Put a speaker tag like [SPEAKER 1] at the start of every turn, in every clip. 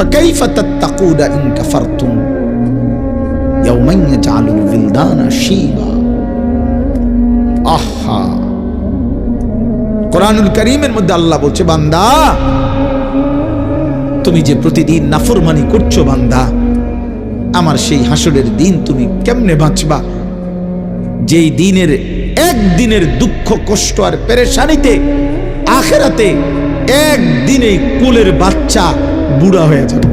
[SPEAKER 1] ফাকাইফা তাত্তাকুনা in কাফারতুম ইয়াওমান ইয়াজআলুল বিলদানা Shiba. আহা, কোরআনুল কারীমের মধ্যে আল্লাহ বলছে, বান্দা তুমি যে প্রতিদিন নাফরমানি করছো বান্দা, আমার সেই হাসরের দিন তুমি কেমনে বাঁচবা, যেই দিনের একদিনের দুঃখ কষ্ট আর পেরেশানিতে আখিরাতে একদিনে কোলের বাচ্চা বুড়া হয়ে যাবে।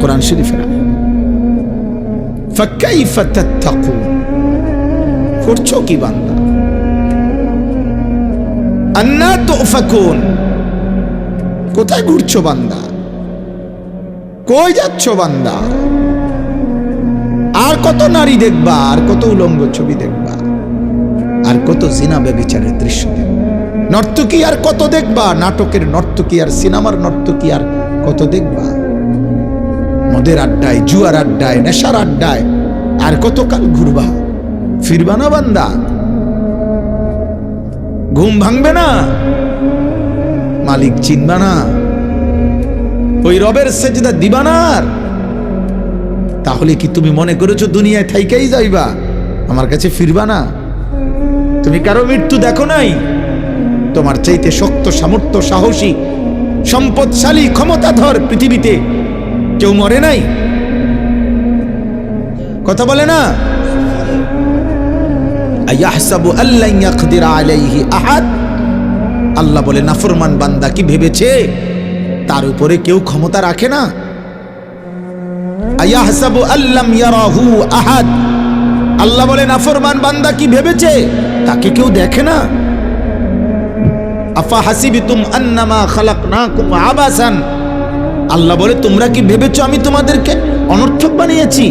[SPEAKER 1] কোরআন শরীফের ফাকাইফা তাত্তাকুন, করছো কি বান্দা? আন্না তুফাকুন, কোথায় ঘুরছো বান্দা, কই যাচ্ছ বান্দা? আর কত নারী দেখবা, আর কত উলঙ্গ ছবি দেখবা, আর কত জিনা ব্যভিচারের দৃশ্য দেখবা, নর্তকী আর কত দেখবা, নাটকের নর্তকী আর সিনেমার নর্তকী আর কত দেখবা, মদের আড্ডায়, জুয়ার আড্ডায়, নেশার আড্ডায় আর কতকাল ঘুরবা? ফিরবা না বান্দা? ঘুম ভাঙবে না? মালিক চিনবা না? ওই রবের সেজদা দিবা না? তাহলে কি তুমি মনে করেছো দুনিয়ায় থাইকাই যাইবা, আমার কাছে ফিরবা না? তুমি কারো মৃত্যু দেখো নাই? তোমার চাইতে শক্ত, সামর্থ্য, সাহসী, সম্পদশালী, ক্ষমতাধর পৃথিবীতে কেউ মরে নাই? কথা বলে না? আয়াহসাবু আল্লান ইয়াকদিরা আলাইহি আহাদ, আল্লাহ বলে নাফরমান বান্দা কি ভেবেছে তার উপরে কেউ ক্ষমতা রাখে না? আয়াহসাবু আল্লাম ইয়ারাহু আহাদ, আল্লাহ বলে নাফরমান বান্দা কি ভেবেছে তাকে কেউ দেখে না? আফা হাসিবিতুম আন্নামা খালাকনাকুম আবাসান, আল্লাহ বলে তোমরা কি ভেবেছো আমি তোমাদেরকে অনর্থক বানিয়েছি?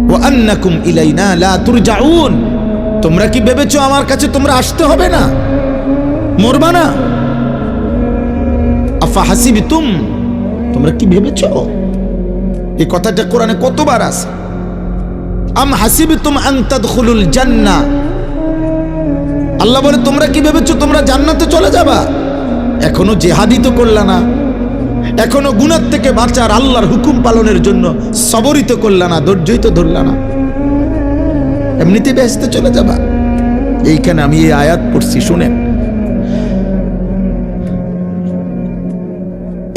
[SPEAKER 1] ওয়া আন্নাকুম ইলাইনা লা তুরজাউন, তোমরা কি ভেবেছো আমার কাছে তোমরা আসতে হবে না, মরবা না? আফা হাসিবিতুম, তোমরা কি ভেবেছো? এই কথাটা কোরআনে কতবার আছে? আম হাসিবিতুম আন তাদখুলুল জান্নাহ, আল্লাহ বলে তোমরা কি ভেবেছো তোমরা জান্নাতে চলে যাবা? এখনো জিহাদি তো করলা না, এখনো গুনাহ থেকে বাঁচার আল্লাহর হুকুম পালনের জন্য সবরই তো করলা না, ধৈর্যই তো ধরলা না, এমনিতে বেহেশতে চলে যাবা? এইখানে আমি এই আয়াত পড়ছি, শুনেন।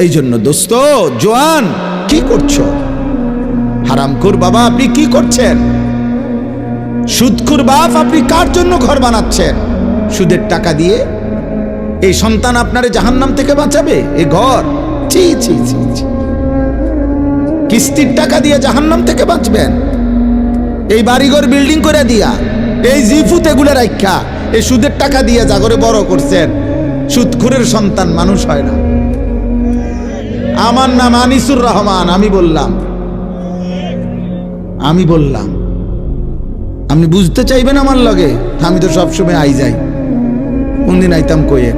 [SPEAKER 1] এই জন্য দোস্ত জওয়ান, কি করছো? হারামখোর বাবা আপনি কি করছেন? সুদখোর বাপ আপনি কার জন্য ঘর বানাচ্ছেন? সুদের টাকা দিয়ে এই সন্তান আপনারে জাহান্নাম থেকে বাঁচাবে? এই ঘর ছি ছি ছি ছি, কিস্তির টাকা দিয়ে জাহান্নাম থেকে বাঁচবেন? এই বাড়িঘর বিল্ডিং করে দিয়া, এই জিফুত এগুলো রাখা, এই সুদের টাকা দিয়ে জাগরে বড় করছেন, সুদখোরের সন্তান মানুষ হয় না। আমার নাম আনিসুর রহমান, আমি বললাম আপনি বুঝতে চাইবেন আমার লগে? আমি তো সবসময় আই যাই, কোন দিন আইতাম কয়ে,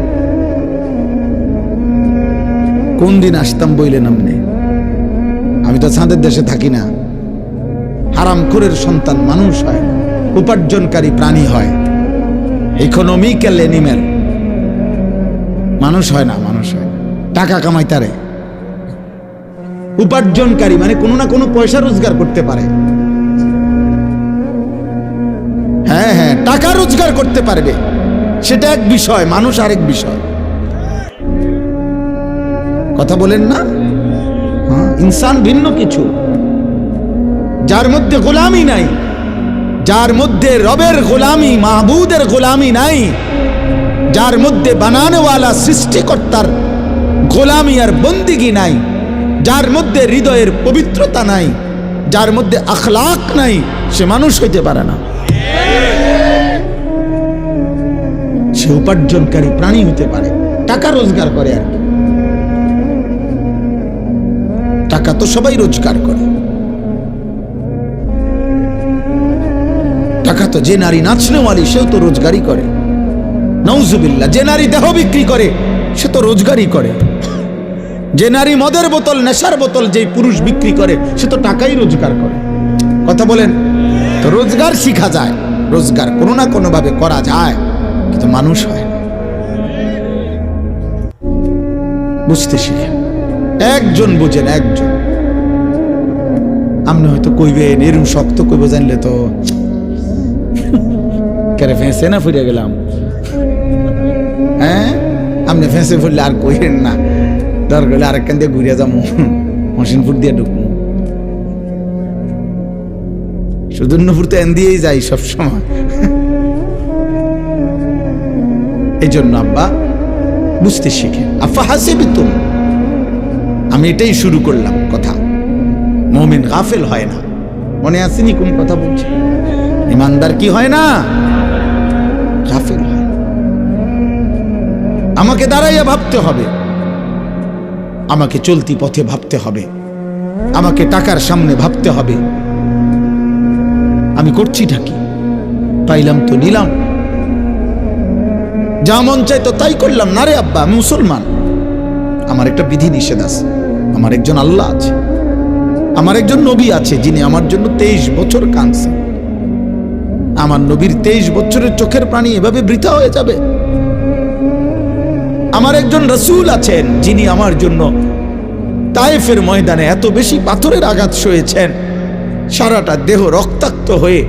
[SPEAKER 1] কোন দিন আসতাম বইলেন আপনি? আমি তো ছাদের দেশে থাকি না। হারামখোরের সন্তান মানুষ হয় না, উপার্জনকারী প্রাণী হয়, ইকোনমিক্যাল অ্যানিমেল, মানুষ হয় না, মানুষ হয় টাকা কামাইতারে। উপার্জনকারী মানে কোনো না কোনো পয়সা রোজগার করতে পারে, হ্যাঁ হ্যাঁ টাকা রোজগার করতে পারবে, সেটা এক বিষয়, মানুষ আরেক বিষয়। কথা বলেন না? হ্যাঁ, ইনসান ভিন্ন কিছু, যার মধ্যে গোলামি নাই, যার মধ্যে রবের গোলামি, মাহবুদের গোলামি নাই, যার মধ্যে বানানেওয়ালা সৃষ্টিকর্তার গোলামি আর বন্দিগি নাই, যার মধ্যে হৃদয়ের পবিত্রতা নাই, যার মধ্যে আখলাক নাই, সে মানুষ হইতে পারে না, সে উপার্জনকারী প্রাণী হতে পারে, টাকা রোজগার করে আর কি। টাকা তো সবাই রোজগার করে, টাকা তো যে নারী নাচনেওয়ালি সেও তো রোজগারই করে, নাউজুবিল্লাহ। যে নারী দেহ বিক্রি করে সে তো রোজগারই করে, যে নারী মদের বোতল, নেশার বোতল যে পুরুষ বিক্রি করে সে তো টাকাই রোজগার করে। কথা বলেন? তো রোজগার শিখা যায়, রোজগার কোনো না কোনো ভাবে করা যায়, কিন্তু মানুষ হয়। বুঝতে শিখেন। একজন বুঝেন, একজন। আপনি হয়তো কইবেন এরম শক্ত কইব জানলে তো কেরে ফেঁসে না ফুরিয়ে গেলাম। হ্যাঁ, আপনি ফেঁসে ফুরলে আর কইেন না, দরকার হলে আরেকখান দিয়ে ঘুরিয়ে যাবো, মসিনপুর দিয়ে ঢুকবো। সুদর্ণপুর তো এন দিয়েই যাই সবসময়। এই জন্য আব্বা বুঝতে শিখে। আফা হাসিবিতুম, আমি এটাই শুরু করলাম কথা। মুমিন গাফেল হয় না। মনে আসেনি কোন কথা বলছি? ইমানদার কি হয় না? গাফেল হয়। আমাকে দাঁড়াইয়া ভাবতে হবে, আমাকে চলতি পথে ভাবতে হবে, আমাকে টাকার সামনে ভাবতে হবে। আমি করছিটা কি? পাইলাম তো নিলাম, যা মন চাই তো তাই করলাম না রে আব্বা। আমি মুসলমান, আমার একটা বিধি নিষেধ আছে, আমার একজন আল্লাহ আছে, আমার একজন নবী আছে যিনি আমার জন্য 23 বছর কাঁদছেন। আমার নবীর 23 বছরের চোখের পানি এভাবে বৃথা হয়ে যাবে? আমার একজন রাসূল আছেন যিনি আমার জন্য তায়েফের ময়দানে এত বেশি পাথরের আঘাত সয়েছেন, সারাটা দেহ রক্তাক্ত হয়ে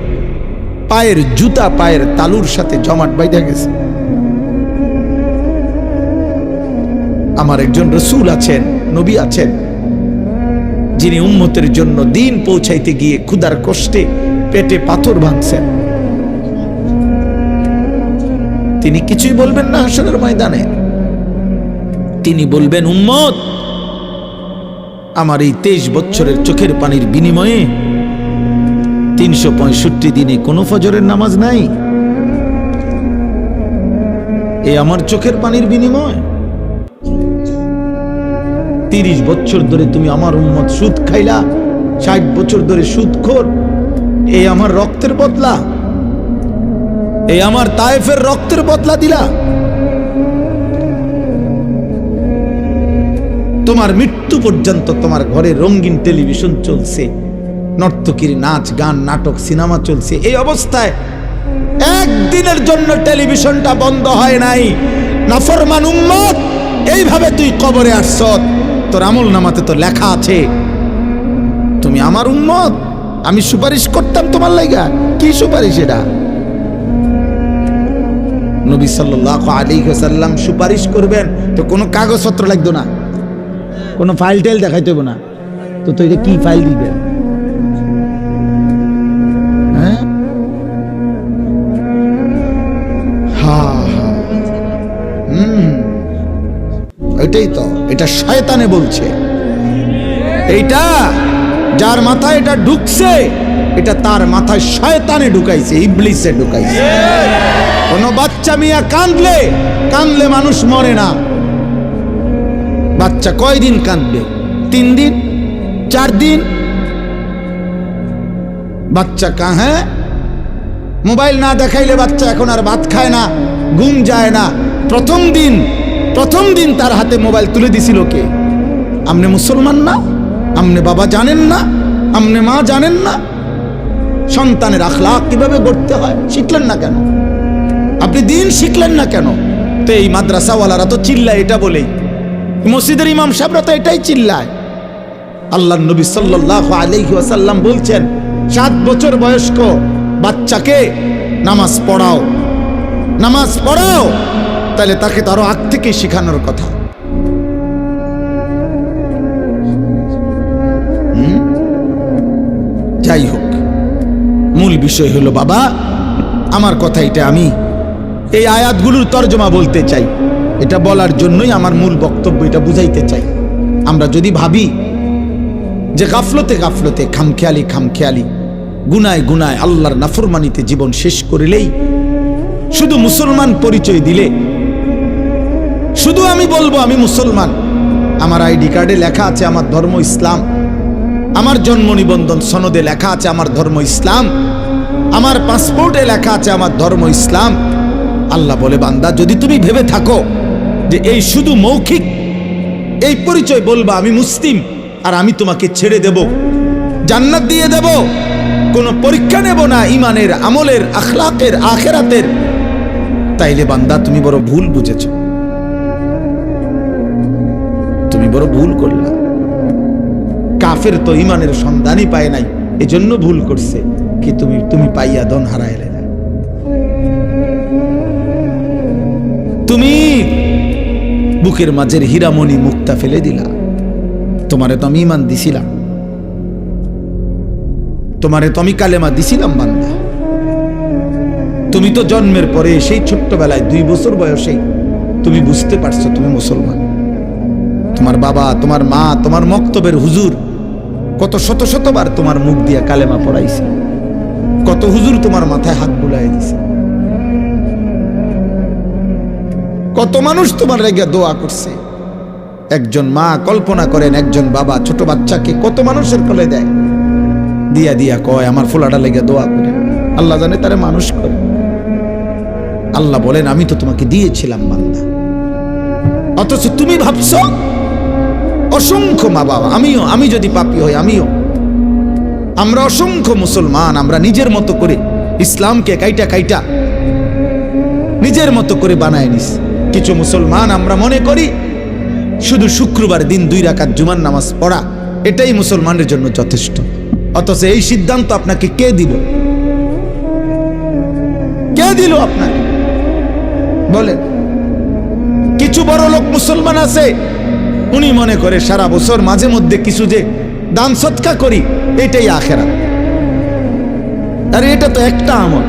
[SPEAKER 1] পায়ের জুতা পায়ের তালুর সাথে জমাট বাইধা গেছে। আমার একজন রাসূল আছেন, নবী আছেন, যিনি উম্মতের জন্য দিন পৌঁছাইতে গিয়ে ক্ষুধার কষ্টে পেটে পাথর ভাঙছেন। তিনি কিছুই বলবেন না হাসরের ময়দানে। তিনি বলবেন, উম্মত, আমার এই 23 বছরের চোখের পানির বিনিময়ে 365 দিনে কোনো ফজরের নামাজ নাই। এই আমার চোখের পানির বিনিময়। 30 বছর ধরে তুমি আমার উম্মত সুদ খাইলা, 60 বছর ধরে সুদখোর। এই আমার রক্তের বদলা, এই আমার তায়েফের রক্তের বদলা দিলা। তোমার মৃত্যু পর্যন্ত তোমার ঘরে রঙিন টেলিভিশন চলছে, নর্তকীর নাচ গান নাটক সিনেমা চলছে। এই অবস্থায় একদিনের জন্য টেলিভিশনটা বন্ধ হয় নাই। নাফরমান উম্মত, এইভাবে তুই কবরে আসছ, তোর আমল নামাতে তো লেখা আছে তুমি আমার উম্মত। আমি সুপারিশ করতাম তোমার লাইগা। কি সুপারিশ এটা? নবী সাল্লাল্লাহু আলাইহি ওয়াসাল্লাম সুপারিশ করবেন তো কোনো কাগজপত্র লাগতো না, কোনো ফাইল টাইল দেখাইতে হবে না। তো তো এটা কি ফাইল দিবেন? হ্যাঁ, এটাই তো, এটা শয়তানে বলছে। এইটা যার মাথায় এটা ঢুকছে, এটা তার মাথায় শয়তানে ঢুকাইছে, ইবলিসে ঢুকাইছে। কোন বাচ্চা মিয়া কাঁদলে কাঁদলে মানুষ মরে না। বাচ্চা কয়দিন কাঁদবে? 3 দিন 4 দিন। বাচ্চা হ্যাঁ, মোবাইল না দেখাইলে বাচ্চা এখন আর ভাত খায় না, ঘুম যায় না। প্রথম দিন তার হাতে মোবাইল তুলে দিছিল কে? আমনে মুসলমান না? আমনে বাবা জানেন না? আমনে মা জানেন না সন্তানের আখলাক কিভাবে গড়তে হয়? শিখলেন না কেন? আপনি দিন শিখলেন না কেন? তো এই মাদ্রাসাওয়ালারা তো চিল্লায় এটা বলেই, মসজিদের ইমাম সাহেবরা তো এটাই চিল্লায়। আল্লাহর নবী সাল্লাল্লাহু আলাইহি ওয়াসাল্লাম বলছেন, 7 বছর বয়স্ক বাচ্চাকে নামাজ পড়াও, নামাজ পড়াও, তাহলে তাকে তো আরো আগ থেকে শেখানোর কথা। যাই হোক, মূল বিষয় হলো বাবা, আমার কথা এটা, আমি এই আয়াতগুলোর তর্জমা বলতে চাই। এটা বলার জন্যই আমার মূল বক্তব্য, এটা বুঝাইতে চাই। আমরা যদি ভাবি যে গাফলতে গাফলতে খামখেয়ালি গুনায় আল্লাহর নাফরমানিতে জীবন শেষ করিলেই, শুধু মুসলমান পরিচয় দিলে, শুধু আমি বলবো আমি মুসলমান, আমার আইডি কার্ডে লেখা আছে আমার ধর্ম ইসলাম, আমার জন্ম নিবন্ধন সনদে লেখা আছে আমার ধর্ম ইসলাম, আমার পাসপোর্টে লেখা আছে আমার ধর্ম ইসলাম। আল্লাহ বলে, বান্দা, যদি তুমি ভেবে থাকো যে এই শুধু মৌখিক এই পরিচয় বলবা আমি মুসলিম, আর আমি তোমাকে ছেড়ে দেব, জান্নাত দিয়ে দেব, কোনো পরীক্ষা নেব না ইমানের, আমলের, আখলাকের, আখেরাতের, তাইলে বান্দা তুমি বড় ভুল বুঝেছ। বড় ভুল করলাম। কাফের তো ইমানের সন্ধানই পায় নাই, এজন্য ভুল করছে। কি তুমি পাইয়া ধন হারাইলে না, তুমি বুকের মাঝের হীরামণি মুক্তা ফেলে দিলা। তোমারে তো আমি ইমান দিছিলাম, তোমারে তো আমি কালেমা দিছিলাম বান্দা। তুমি তো জন্মের পরে সেই ছোট্টবেলায় 2 বছর বয়সেই তুমি বুঝতে পারছো তুমি মুসলমান। তোমার বাবা, তোমার মা, তোমার মক্তবের হুজুর কত শত শতবার তোমার মুখ দিয়া কালেমা পড়াইছে, কত হুজুর তোমার মাথায় হাত বুলাই দিছে, কত মানুষ তোমার লেগে দোয়া করছে। একজন মা, কল্পনা করেন একজন বাবা ছোট বাচ্চাকে কত মানুষের কোলে দেয়, দিয়া দিয়া কয় আমার ফোলাটা লেগে দোয়া করে। আল্লাহ জানে তারে মানুষ করে। আল্লাহ বলেন আমি তো তোমাকে দিয়েছিলাম বান্দা, অথচ তুমি ভাবছো অসংখ্য মা বাবা, আমি যদি পাপী হই, আমরা অসংখ্য মুসলমান, আমরা নিজের মতো করে ইসলামকে কাইটা নিজের মতো করে বানায় নিস। কিছু মুসলমান আমরা মনে করি শুধু শুক্রবার দিন 2 রাকাত জুমার নামাজ পড়া এটাই মুসলমানের জন্য যথেষ্ট। অথচ এই সিদ্ধান্ত আপনাকে কে দিল? কে দিল আপনাকে বলেন? কিছু বড় লোক মুসলমান আছে, উনি মনে করে সারা বছর মাঝে মধ্যে কিছু যে দান সৎকা করি এটাই আখেরাত। আরে এটা তো একটা আমল।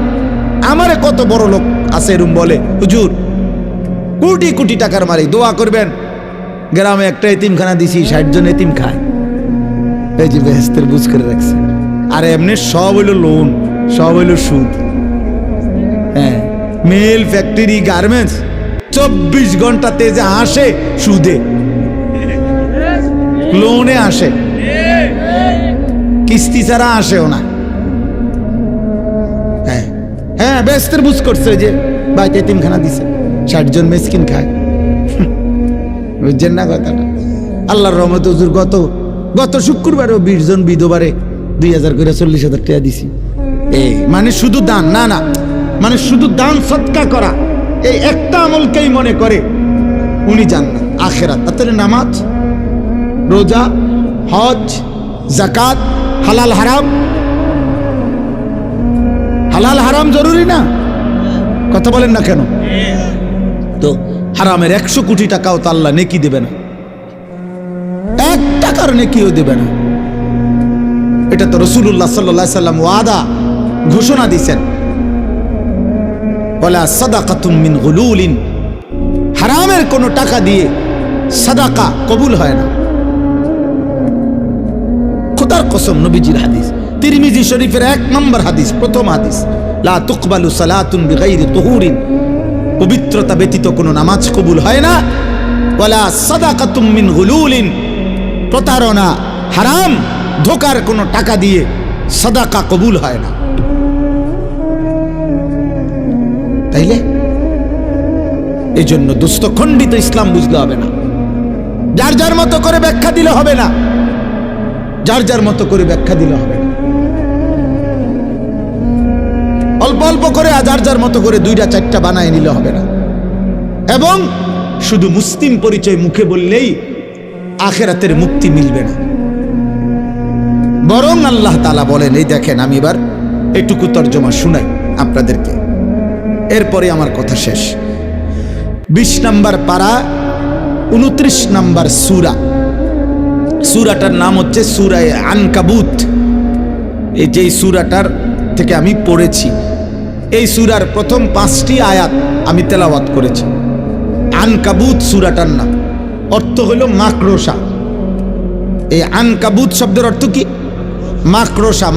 [SPEAKER 1] আমারে কত বড় লোক আছে এরম বলে, হুজুর কোটি কোটি টাকার মারি দোয়া করবেন, গ্রামে একটা এতিমখানা দিছি, 60 জন এতিম খায়, এই যে বেহেস্তের বুঝ করে রাখছে। আর এমনি সব হইল লোন, সব হইল সুদ। হ্যাঁ, মিল, ফ্যাক্টরি, গার্মেন্টস 24 ঘন্টাতে যে আসে সুদে, লোনে আসে, কিস্তি ছাড়া আসেও না। হ্যাঁ হ্যাঁ, বেহেস্তের বুঝ করছে যে ভাই এতিমখানা দিছে, 60 জন মিসকিন খায়। বুঝছেন না কথাটা? আল্লাহর রহমতে হুজুর গত শুক্রবারেও 20 জন বিধবারে 2000 করে 40,000 টাকা দিছি। এই মানে শুধু দান না, মানে শুধু দান সৎকা করা এই একটা আমলকেই মনে করে উনি জান্নাত আখেরাত। তাহলে নামাজ, রোজা, হজ, যাকাত, হালাল হারাম জরুরি না? কথা বলেন না কেন? তো হারামের 100 কোটি টাকাও তো আল্লাহ নেকি দেবে না, 1 টাকার নেকিও দেবে না। এটা তো রাসূলুল্লাহ সাল্লাল্লাহু আলাইহি সাল্লাম ওয়াদা ঘোষণা দিয়েছেন, ওয়ালা সাদাকাতুম মিন গুলুলিন, হারামের কোন টাকা দিয়ে সাদাকা কবুল হয় না। খোদার কসম, নবীজির হাদিস, তিরমিজি শরীফের 1 নম্বর হাদিস, প্রথম হাদিস, লা তুকবালু সালাতুন বিগাইরি তুহুরিন, পবিত্রতা ব্যতীত কোনো নামাজ কবুল হয় না। ওয়ালা সাদাকাতুম মিন গুলুলিন, প্রতারণা, হারাম, ধোকার কোনো টাকা দিয়ে সাদাকা কবুল হয় না। তাইলে এই জন্য দুস্থ খণ্ডিত ইসলাম বুঝলে হবে না, যার যার মতো করে ব্যাখ্যা দিলে হবে না, যার যার মতো করে ব্যাখ্যা দিলে হবে না। অল্প অল্প করে যার যার মতো করে 2টা 4টা বানায় নিলে হবে না। এবং শুধু মুসলিম পরিচয় মুখে বললেই আখেরাতের মুক্তি মিলবে না। বরং আল্লাহ তাআলা বলেন, এই দেখেন আমি এবার এটুকু তর্জমা শুনাই আপনাদেরকে, এরপরে আমার কথা শেষ। 20 নম্বর পারা 29 নম্বর সূরা, সূরাটার নাম হচ্ছে সূরা আনকাবুত। এই যে সূরাটার থেকে আমি পড়েছি, এই সূরার প্রথম 5টি আয়াত আমি তেলাওয়াত করেছি। আনকাবুত সূরাটার নাম, অর্থ হলো মাকড়সা। এই আনকাবুত শব্দের অর্থ কি? মাকড়সা।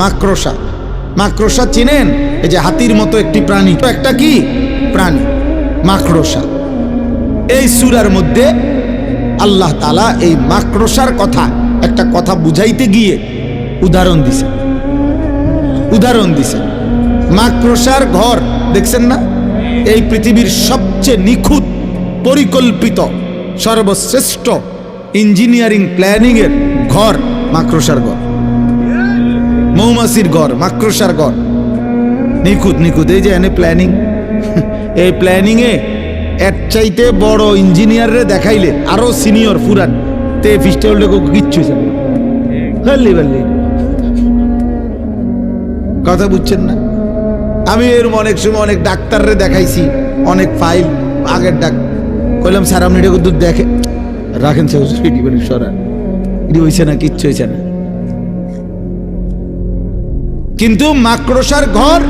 [SPEAKER 1] মাকড়সা চিনেন? এই যে হাতির মতো একটি প্রাণী, একটা কি প্রাণী, মাকড়সা। এই সূরার মধ্যে আল্লাহ তাআলা এই মাকড়সার কথা, একটা কথা বুঝাইতে গিয়ে উদাহরণ দিছে। মাকড়সার ঘর দেখছেন না? এই পৃথিবীর সবচেয়ে নিখুঁত পরিকল্পিত সর্বশ্রেষ্ঠ ইঞ্জিনিয়ারিং প্ল্যানিং এর ঘর মাকড়সার ঘর, মৌমাছির ঘর, মাকড়সার ঘর, নিখুঁত। এই যে এনে প্ল্যানিং, এই প্ল্যানিং এ এর চাইতে বড় ইঞ্জিনিয়াররে দেখাইলে, আরো সিনিয়র ফুরান তে ফিস্টে উল্লে কিচ্ছু হয়েছে না, খালি বাল্লি। কথা বুঝছেন না? আমি এরকম অনেক সময় অনেক ডাক্তাররে দেখাইছি, অনেক ফাইল আগের কইলাম স্যার আপনি এটা দুধ দেখে রাখেন, সরা এটি হয়েছে না, কিচ্ছু হয়েছে না। কিন্তু মাকড়সার ঘর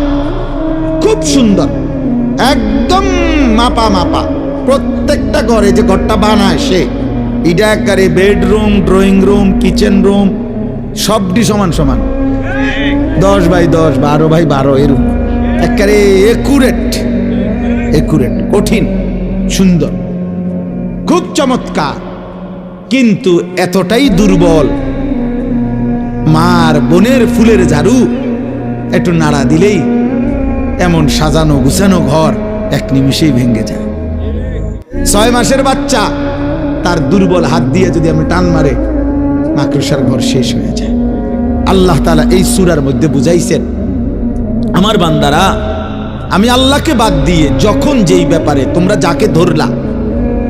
[SPEAKER 1] খুব সুন্দর, একদম মাপা মাপা। প্রত্যেকটা ঘরে যে ঘরটা বানায় সে, এটা একেবারে bedroom, drawing room, kitchen room সবটি সমান সমান, 10 বাই 10, 12 বাই 12 এরকম একেবারে একুরেট, কঠিন, সুন্দর, খুব চমৎকার। কিন্তু এতটাই দুর্বল, মার বোনের ফুলের ঝাড়ু একটু নাড়া দিলেই এমন সাজানো গুছানো ঘর এক নিমিষেই ভেঙে যায়। 6 মাসের বাচ্চা তার দুর্বল হাত দিয়ে যদি আমি টান মারে, মাকড়সার ঘর শেষ হয়ে যায়। আল্লাহ তাআলা এই সূরার মধ্যে বুঝাইছেন, আমার বান্দারা, আমি আল্লাহকে বাদ দিয়ে যখন যেই ব্যাপারে তোমরা যাকে ধরলা,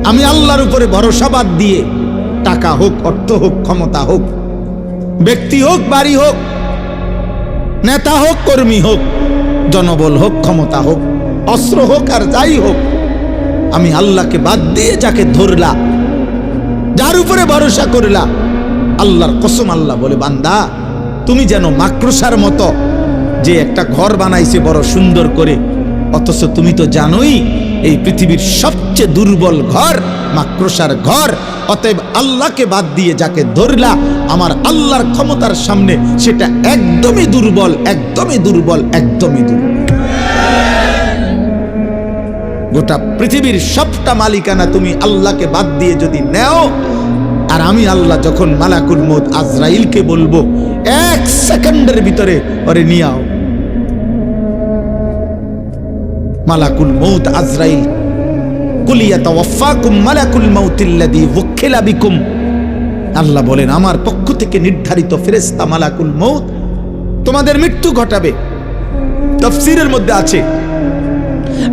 [SPEAKER 1] আমি আল্লাহর উপরে ভরসা বাদ দিয়ে, টাকা হোক, অর্থ হোক, ক্ষমতা হোক, ব্যক্তি হোক, বাড়ি হোক, নেতা হোক, কর্মী হোক, জনবল হোক, ক্ষমতা হোক, অস্ত্র হোক, আর যাই হোক, আমি আল্লাহকে বাদ দিয়ে যাকে ধরলা, যার উপরে ভরসা করলা, আল্লাহর কসম আল্লাহ বলে, বান্দা তুমি যেন মাকড়সার মতো যে একটা ঘর বানাইছে বড় সুন্দর করে, অথচ তুমি তো জানোই এই পৃথিবীর সবচেয়ে দুর্বল ঘর মাকড়সার ঘর। অতএব আল্লাহকে বাদ দিয়ে যাকে ধরলা, আমার আল্লাহর ক্ষমতার সামনে সেটা একদমই দুর্বল, একদমই দুর্বল, একদমই দুর্বল। গোটা পৃথিবীর সবটা মালিকানা তুমি আল্লাহকে বাদ দিয়ে যদি নেও, আর আমি আল্লাহ যখন মালাকুল মউত আজরাইলকে বলবো 1 সেকেন্ডের ভিতরে ওরে নিয়ে আও, মালাকুল মউত আজরাইল, কুল ইয়াতাওয়াফাকুম মালাকুল মাউতিল্লাযী ওয়াক্কিলা বিকুম, আল্লাহ বলেন আমার পক্ষ থেকে নির্ধারিত ফেরেশতা মালাকুল মউত তোমাদের মৃত্যু ঘটাবে। তাফসীরের মধ্যে আছে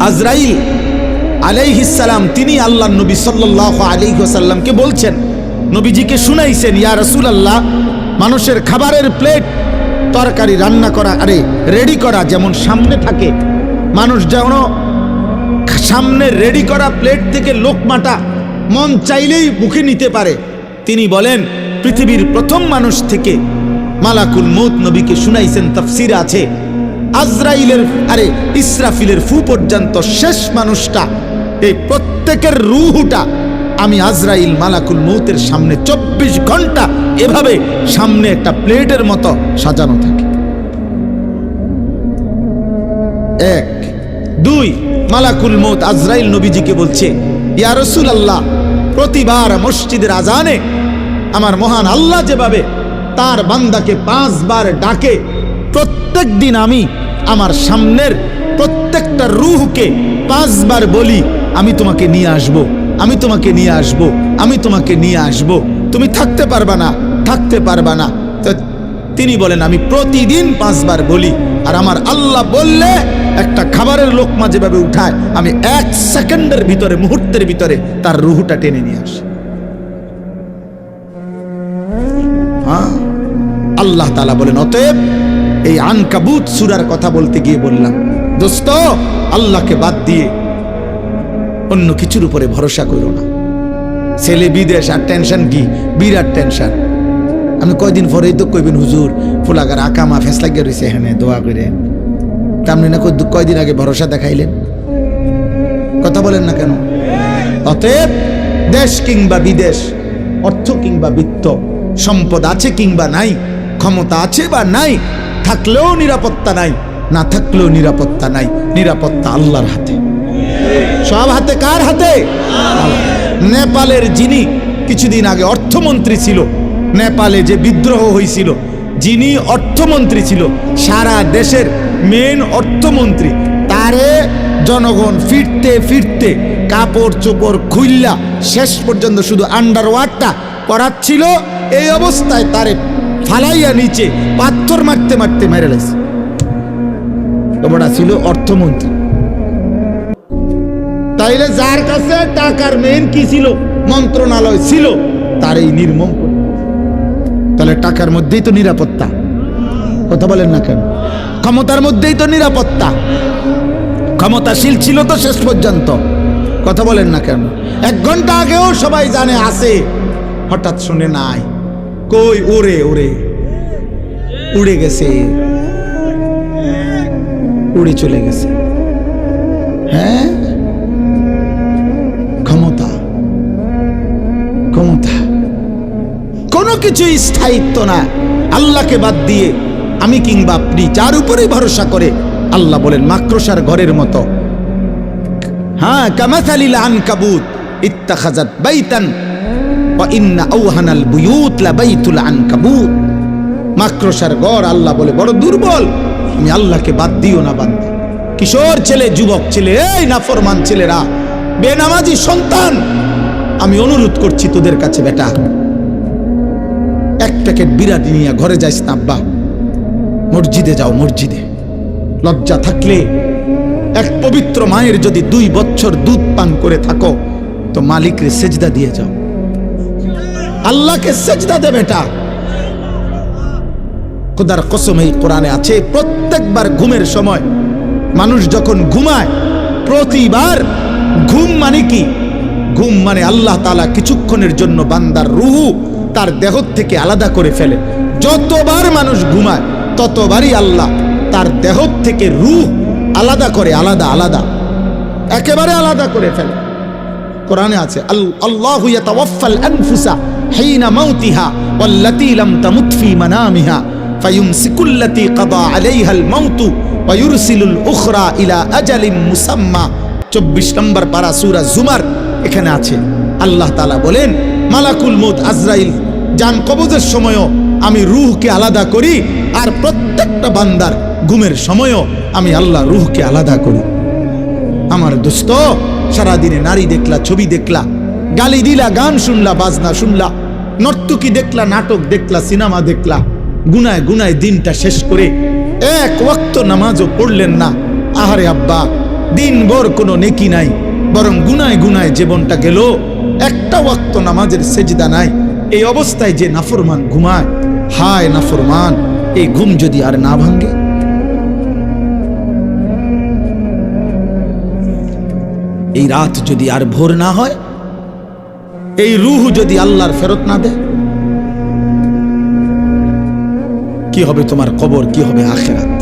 [SPEAKER 1] আজরাইল আলাইহিস সালাম তিনি আল্লাহর নবী সাল্লাল্লাহু আলাইহি ওয়াসাল্লামকে বলছেন, নবীজিকে শুনাইছেন, ইয়া রাসূলুল্লাহ, মানুষের খাবারের প্লেট তরকারি রান্না করা, রেডি করা যেমন সামনে থাকে, মানুষ যেন সামনে রেডি করা প্লেট থেকে লোকমাটা মন চাইলেই মুখে নিতে পারে, তিনি বলেন পৃথিবীর প্রথম মানুষ থেকে মালাকুল মউত নবীকে শুনাইছেন, তাফসীরে আছে আজরাইলের ইসরাফিলের ফু পর্যন্ত শেষ মানুষটা, এই প্রত্যেকের রূহটা আমি আজরাইল মালাকুল মউতের সামনে 24 ঘন্টা এভাবে সামনে একটা প্লেটের মতো সাজানো থাকে। 1 2 মালাকুল মউত আজরাইল নবীজিকে বলছে, ইয়া রাসূলুল্লাহ, প্রতিবার মসজিদের আজানে আমার মহান আল্লাহ যেভাবে তার বান্দাকে 5 বার ডাকে, প্রত্যেক দিন আমি আমার সামনের প্রত্যেকটা রূহকে 5 বার বলি, আমি তোমাকে নিয়ে আসব, আমি তোমাকে নিয়ে আসব, আমি তোমাকে নিয়ে আসব, তুমি থাকতে পারবা না, থাকতে পারবা না। তো তিনি বলেন আমি প্রতিদিন 5 বার বলি, আর আমার আল্লাহ বললে একটা খাবারের লোকমা যেভাবে উঠায়, আমি 1 সেকেন্ডের ভিতরে, মুহূর্তের ভিতরে তার রূহটা টেনে নিয়ে আসি। আল্লাহ তাআলা বলেন, অতএব এই আনকাবুত সূরার কথা বলতে গিয়ে বললাম, দোস্ত আল্লাহকে বাদ দিয়ে অন্য কিছুর উপরে ভরসা করো না। ছেলে বিদেশ, আর টেনশন কি, বিরাট টেনশন। আমি কয়দিন পরেই তো কইবেন, হুজুর ফুলাগার আকামা ফেস লাগিয়ে রয়েছে, এখানে দোয়া করে, তামনি না কয়দিন আগে ভরসা দেখাইলেন, কথা বলেন না কেন? অতএব দেশ কিংবা বিদেশ, অর্থ কিংবা বিত্ত, সম্পদ আছে কিংবা নাই, ক্ষমতা আছে বা নাই, থাকলেও নিরাপত্তা নাই, না থাকলেও নিরাপত্তা নাই, নিরাপত্তা আল্লাহর হাতে। সব হাতে, কার হাতে? নেপালের যিনি কিছুদিন আগে অর্থমন্ত্রী ছিল, নেপালে যে বিদ্রোহ হয়েছিল, যিনি অর্থমন্ত্রী ছিল, সারা দেশের মেন অর্থমন্ত্রী, তারে জনগণ ফিরতে ফিরতে কাপড় চোপড় খুইল্লা শেষ পর্যন্ত শুধু আন্ডারওয়ারটা পরাচ্ছিল, এই অবস্থায় তারে ফালাইয়া নিচে পাথর মারতে মারতে মেরে লাইছে। ওটা ছিল অর্থমন্ত্রী। তাইলে যার কাছে টাকার মেন কি ছিল, মন্ত্রণালয় ছিল, তার এই নির্মম। তাহলে টাকার মধ্যেই তো নিরাপত্তা, কথা বলেন না কেন? ক্ষমতার মধ্যেই তো নিরাপত্তা। ক্ষমতাশীল ছিল তো শেষ পর্যন্ত, কথা বলেন না কেন? 1 ঘন্টা আগেও সবাই জানে আছে, হঠাৎ শুনে নাই, কই ওরে ওরে উড়ে গেছে, উড়ে চলে গেছে। হ্যাঁ, ক্ষমতা ক্ষমতা কোনো কিছুই স্থায়িত্ব না। আল্লাহকে বাদ দিয়ে আমি কিংবা আপনি যার উপরেই ভরসা করে, আল্লাহ বলেন মাকড়সার ঘরের মতো। হ্যাঁ, কামাসালিল আনকাবুত ইত্তাখাযাত বাইতান ওয়া ইন্না আওহানাল বুয়ুত লাবাইতুল আনকাবুত। মাকড়সার ঘর, আল্লাহ বলে বড় দুর্বল। আমি আল্লাহকে বাদ দিও না বান্দা। কিশোর ছেলে, যুবক ছেলে, এই নাফরমান ছেলেরা, বেনামাজি সন্তান, আমি অনুরোধ করছি তোদের কাছে, বেটা 1 প্যাকেট বিরিয়ানি নিয়ে ঘরে যাইস না আব্বা, মসজিদে যাও। মসজিদে লজ্জা থাকলে, এক পবিত্র মায়ের যদি 2 বছর দুধ পান করে থাকো, তো মালিকরে সেজদা দিয়ে যাও, আল্লাহকে সেজদা দে বেটা। খোদার কসম, এই কোরআনে আছে, প্রত্যেকবার ঘুমের সময় মানুষ যখন ঘুমায়, প্রতিবার ঘুম মানে কি? ঘুম মানে আল্লাহ তাআলা কিছুক্ষণের জন্য বান্দার রূহ তার দেহ থেকে আলাদা করে ফেলে। যতবার মানুষ ঘুমায় ততবারই আল্লাহ তার দেহ থেকে রূহ আলাদা করে, আলাদা আলাদা, একেবারে আলাদা করে ফেলে। কোরআনে আছে, আল্লাহু ইয়াতাওয়াফাল আনফুসা হিনা মাউতিহা ওয়াল্লাতী লাম তামুত ফি মানামিহা ফায়ুমসিকুল্লাতী কাদা আলাইহাল মাউতু ওয়া ইউরসিলুল উখরা ইলা আজালিম মুসাম্মা। 24 নম্বর পারা সূরা জুমার, এখানে আছে আল্লাহ তাআলা বলেন, মালাকুল মউত আজরাইল জান কবজের সময়ও আমি রূহকে আলাদা করি, আর প্রত্যেকটা বান্দার ঘুমের সময়ও আমি আল্লাহ রূহকে আলাদা করি। আমার দোস্ত, সারাদিনে নারী দেখলা, ছবি দেখলা, গালি দিলা, গান শুনলা, বাজনা শুনলা, নর্তকী দেখলা, নাটক দেখলা, সিনেমা দেখলা, গুনায় গুনায় দিনটা শেষ করে 1 ওয়াক্ত নামাজও পড়লেন না। আহারে আব্বা, দিনভর কোনো নেকি নাই, বরং গুনায় গুনায় জীবনটা গেল, 1টা ওয়াক্ত নামাজের সেজদা নাই। এই অবস্থায় যে নাফরমান ঘুমায়, হায় নাফরমান, এই ঘুম যদি আর না ভাঙ্গে, এই রাত যদি আর ভোর না হয়, এই রূহ যদি আল্লাহর ফেরত না দেয়, কি হবে তোমার কবর, কি হবে আখিরাত?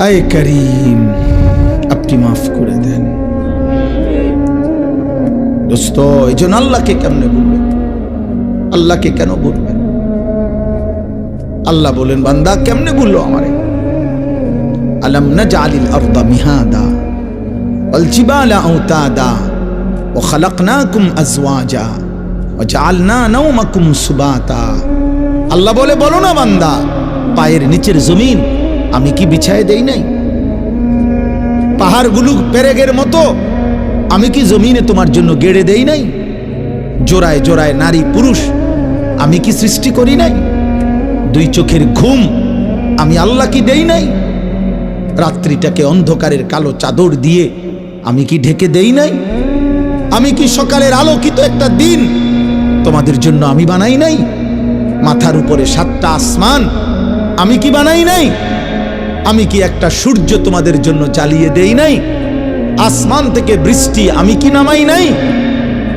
[SPEAKER 1] আয় করিম, আপনি মাফ করে দেন। দোস্ত, এই জন্য আল্লাহকে কেমনে বলবেন? আল্লাহকে কেন বলবেন? আল্লাহ বলেন, বান্দা কেমনে বললো আমারে? আলাম নাজআলিল আরদা মিহাদা ওয়াল জিবালা আওতাদা ওয়া খালাকনাকুম আজওয়াজা ওয়া জাআলনা নাওমাকুম সুবাতা। আল্লাহ বলে, বলো না বান্দা, পায়ের নিচের জমিন আমি কি বিছায় দেই নাই? পাহাড়গুলো পেরেগের মতো আমি কি জমিনে তোমার জন্য গেড়ে দেই নাই? জোড়ায় জোড়ায় নারী পুরুষ আমি কি সৃষ্টি করি নাই? 2 চোখের ঘুম আমি আল্লাহ কি দেই নাই? রাত্রিটাকে অন্ধকারের কালো চাদর দিয়ে আমি কি ঢেকে দেই নাই? আমি কি সকালের আলোকিত একটা দিন তোমাদের জন্য আমি বানাই নাই? মাথার উপরে 7টা আসমান আমি কি বানাই নাই? আমি কি একটা সূর্য তোমাদের জন্য জ্বালিয়ে দেই নাই? আসমান থেকে বৃষ্টি আমি কি নামাই নাই?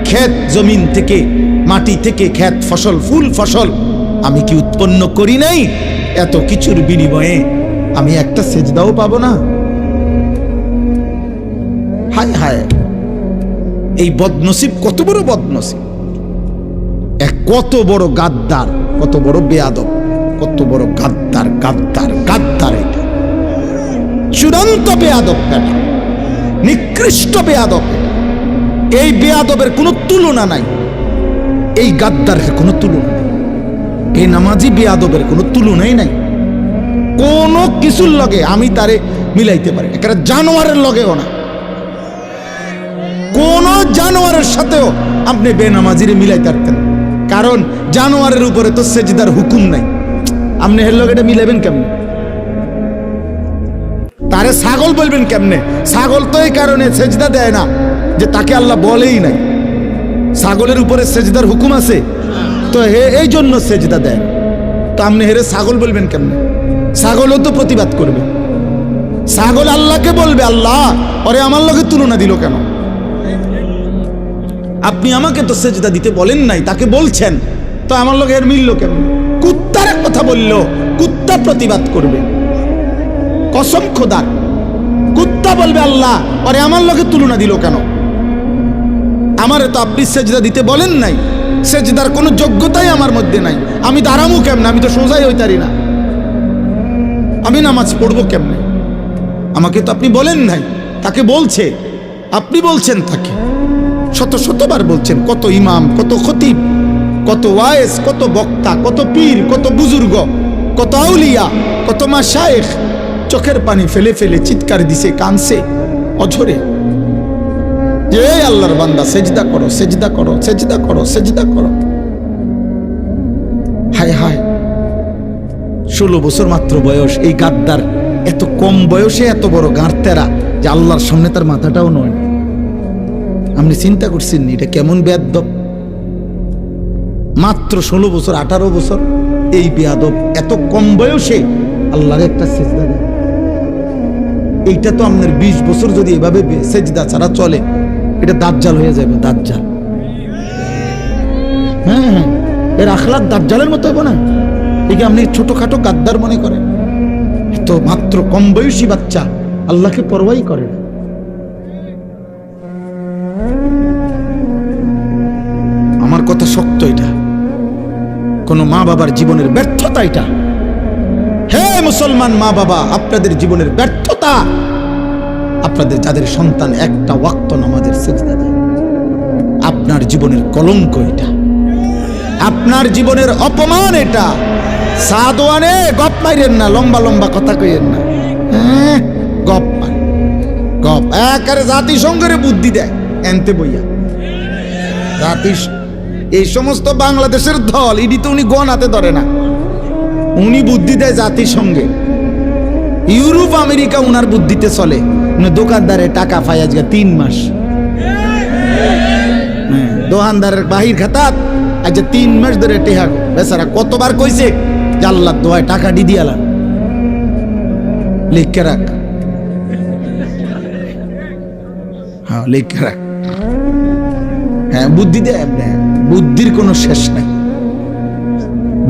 [SPEAKER 1] ক্ষেত জমিন থেকে, মাটি থেকে ক্ষেত ফসল, ফুল ফসল আমি কি উৎপন্ন করি নাই? এত কিছুর বিনিময়ে আমি একটা সেজদাও পাবো না? হায় হায়, এই বদনসিব কত বড় বদনসিব! কত বড় গাদ্দার, কত বড় বেয়াদব, কত বড় গাদ্দার, গাদ্দার গাদ্দার! এটা চূড়ান্ত বেয়াদব, বেটা নিকৃষ্ট বেয়াদব। এই বেয়াদবের কোনো তুলনা নাই, এই গাদ্দারের কোনো তুলনা নাই, এই নামাজি বেয়াদবের কোনো তুলনাই নাই। কোনো কিছুর লগে আমি তারে মিলাইতে পারি, একটা জানোয়ারের লগেও না। কোন জানোয়ারের সাথেও আপনি বেনামাজিরে মিলাইতে পারতেন, কারণ জানোয়ারের উপরে তো সেজদার হুকুম নাই। আপনি এর লগে এটা মিলাবেন কেমনে? তারে ছাগল বলবেন কেমনে? ছাগল তো এই কারণে সেজদা দেয় না, যে তাকে আল্লাহ বলেই নাই। ছাগলের উপরে সেজদার হুকুম আছে, তো এই জন্য সেজদা দেয়। তো আপনি হেরে ছাগল বলবেন কেমনে? ছাগলও তো প্রতিবাদ করবে। ছাগল আল্লাহকে বলবে, আল্লাহ ওরে আমার লগে তুলনা দিল কেন? আপনি আমাকে তো সেজদা দিতে বলেন নাই, তাকে বলছেন, তো আমার লগে এর মিলল কেমন? কুত্তার কথা বলল, কুত্তা প্রতিবাদ করবে। কসম খোদার, কুত্তা বলবে আল্লাহ ওরে আমার লগে তুলনা দিল কেন? আমারে তো আপনি সেজদা দিতে বলেন নাই, সেজদার কোনো যোগ্যতাই আমার মধ্যে নাই, আমি দাঁড়ামু কেমনে? আমি তো সোজাই হইতারি না, আমি নামাজ পড়বো কেমনে? আমাকে তো আপনি বলেন নাই, তাকে বলছে, আপনি বলছেন তাকে, শত শতবার বলছেন। কত ইমাম, কত খতিব, কত ওয়ায়েজ, কত বক্তা, কত পীর, কত বুজুর্গ, কত আউলিয়া, কত মাশায়েখ চোখের পানি ফেলে ফেলে চিৎকার দিছে, কানছে অঝরে, যে আল্লাহর বান্দা সেজদা করো, সেজদা করো, সেজদা করো, সেজদা করো। হায় হায়, 16 বছর মাত্র বয়স, এই গাদ্দার এত কম বয়সে এত বড় গাঁড়তেরা যে আল্লাহর সামনে তার মাথাটাও নয়। আপনি চিন্তা করছেন এটা কেমন বেয়াদব? মাত্র 16 বছর, 18 বছর, এই বেয়াদব এত কম বয়সে আল্লাহর একটা সেজদা দেয়। এইটা তো আপনার 20 বছর যদি এভাবে সেজদা ছাড়া চলে, এটা দাজ্জাল হয়ে যাবে, দাজ্জাল। হ্যাঁ, এর আখলাক দাজ্জালের মতো হবে না? একে আপনি ছোটখাটো গাদ্দার মনে করেন? তো মাত্র কম বয়সী বাচ্চা আল্লাহকে পরোয়াই করে না। আমার কথা শক্ত, এটা কোন মা বাবার জীবনের ব্যর্থতা। এটা হে মুসলমান মা বাবা, আপনাদের জীবনের ব্যর্থতা, আপনাদের যাদের সন্তান একটা ওয়াক্ত নামাজের সেজদা দেয়, আপনার জীবনের কলঙ্ক এটা, আপনার জীবনের অপমান এটা। সাদওয়ানে গপ মাইরেন না, লম্বা লম্বা কথা কইেন না, গপ মার, গপ একারে জাতিসংঘের বুদ্ধি দেয় এনতে বইয়া। এই সমস্ত বাংলাদেশের দল, ইডি তো উনি গণাতে ধরে না, উনি বুদ্ধি দেয় জাতিসংঘে। ইউরোপ আমেরিকা উনার বুদ্ধিতে চলে। দোকানদারে টাকা পাই আজকে 3 মাস, দোকানদারের বাহির খাতাত আজকে 3 মাস ধরে টেহা। বেচারা কতবার কইছে যে আল্লাহ দোয়ায় টাকা দি দিয়ালাম, লিখে রাখ, হ্যাঁ লিখে রাখ। হ্যাঁ বুদ্ধি দেয়, বুদ্ধির কোনো শেষ নাই,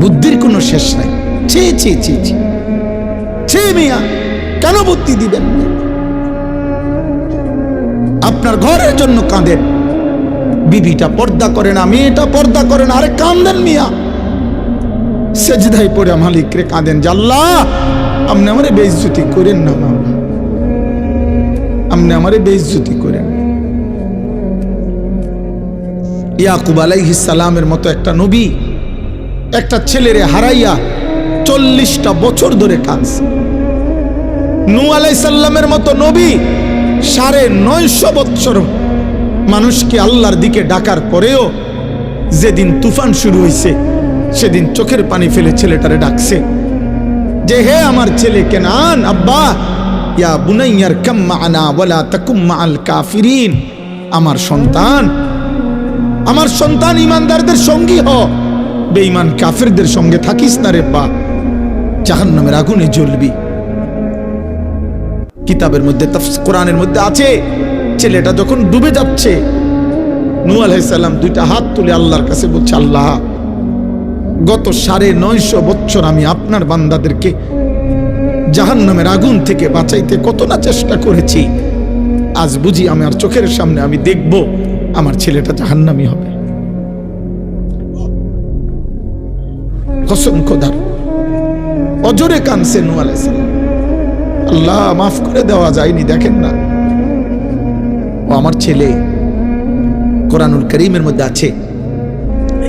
[SPEAKER 1] বুদ্ধির কোনো শেষ নাই। ছি ছি ছি ছি ছি মিয়া, কেন বুদ্ধি দিবেন? আপনার ঘরের জন্য কাঁদেন, বিবিটা পর্দা করে না, মেয়েটা পর্দা করে না, আরে কাঁদেন মিয়া, সেজদায় পড়ে মালিক রে কাঁদেন যে আল্লাহ আপনি আমারে বেইজ্জতি করেন না, মাওলা আপনি আমারে বেইজ্জতি করেন। ইয়াকুব আলাইহিস সালামের মতো একটা নবী একটা ছেলেরে হারাইয়া 40টা বছর ধরে কাঁদছে। নূহ আলাইহিস সালামের মতো নবী 950 বছর মানুষকে আল্লাহর দিকে ডাকার পরেও যেদিন তুফান শুরু হয়েছে সেদিন চোখের পানি ফেলে ছেলেটারে ডাকছে যে হে আমার ছেলে কেনান, আব্বা ইয়া বুনাইয়ার কাম মা'না ওয়ালা তাকুম মা'আল কাফিরিন, আমার সন্তান ইমানদারদের সঙ্গী হ, বেঈমান কাফিরদের সঙ্গে থাকিস না রে বা, জাহান্নামের আগুনে জ্বলবি। কিতাবের মধ্যে, কোরআনের মধ্যে আছে, ছেলেটা যখন ডুবে যাচ্ছে নূহ আলাইহিস সালাম 2টা হাত তুলে আল্লাহর কাছে বলছে, আল্লাহ গত 950 বছর আমি আপনার বান্দাদেরকে জাহান্নামের আগুন থেকে বাঁচাইতে কত না চেষ্টা করেছি, আজ বুঝি আমার চোখের সামনে আমি দেখব আমার ছেলেটা জাহান্নামী হবে। কসম খোদার, অজরে কানছে নূহ আলাইহিস সালাম, আল্লাহ মাফ করে দেওয়া যায়নি, দেখেন না ও আমার ছেলে। কোরআনুল কারীমের মধ্যে আছে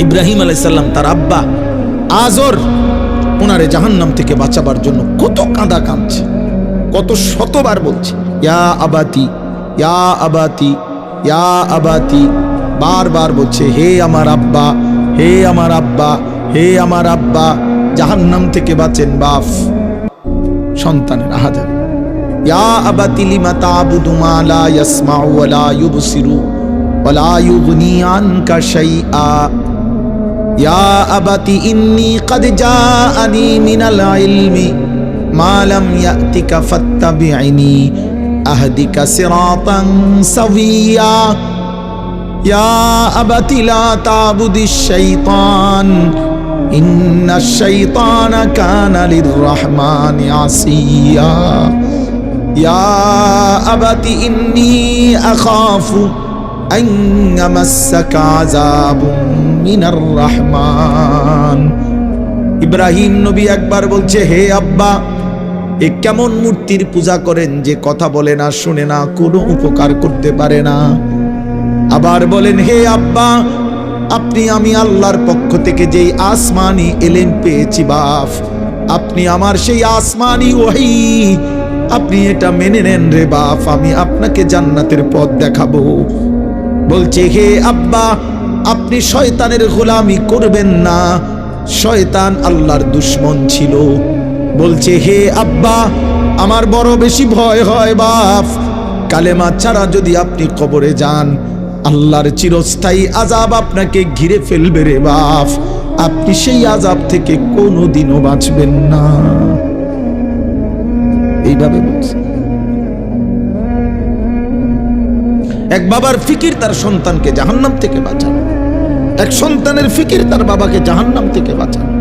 [SPEAKER 1] ইব্রাহিম আলাইহিস সালাম তার আব্বা আজর ওনারে জাহান্নাম থেকে বাঁচাবার জন্য কত কাঁদা কাঁদছে, কত শতবার বলছে ইয়া আবাতি, ইয়া আবাতি, ইয়া আবাতি, বারবার বলছে হে আমার আব্বা, হে আমার আব্বা, হে আমার আব্বা, জাহান্নাম থেকে বাঁচেন বাপ। সন্তানের আহাজার ইয়া আবাতি লিমা তা'বুদু মা লা ইয়াসমাউ ওয়া লা ইউবসিরু ওয়া লা ইউগনি আনকা শাইআ ইয়া আবাতি ইন্নী ক্বাদ জাআনি মিনাল ইলমি মা লাম ইয়াতিকা ফাত্তাবি'নি আহদিকা সিরাতান সাওয়িয়া ইয়া আবাতি লা তা'বুদিশ শাইতান ইন্নাশ শাইতানা কানা লির-রাহমানি আসিয়া ইয়া আবাতি ইন্নী আখাফু আন ইয়ামাসসাকা আযাবুম মিনার রাহমান। ইব্রাহিম নবী একবার বলছে, হে আব্বা, এ কেমন মূর্তির পূজা করেন যে কথা বলে না, শুনে না, কোনো উপকার করতে পারে না। আবার বলেন, হে আব্বা, আপনি আমি আল্লাহর পক্ষ থেকে যেই আসমানি এলেম পেয়েছি বাপ, আপনি আমার সেই আসমানি ওহী আপনি এটা মেনে নেন রে বাপ, আমি আপনাকে জান্নাতের পথ দেখাবো। বলছে, হে আব্বা, আপনি শয়তানের গোলামি করবেন না, শয়তান আল্লাহর দুশমন ছিল। বলছে, হে আব্বা, আমার বড় বেশি ভয় হয় বাপ, কালেমা ছাড়া যদি আপনি কবরে যান, আল্লাহর চিরস্থায়ী আযাব আপনাকে ঘিরে ফেলবে রে বাপ, আপনি সেই আযাব থেকে কোনোদিনও বাঁচবেন না। এইভাবে বলছে। এক বাবার ফিকির তার সন্তানকে জাহান্নাম থেকে বাঁচানো, এক সন্তানের ফিকির তার বাবাকে জাহান্নাম থেকে বাঁচানো,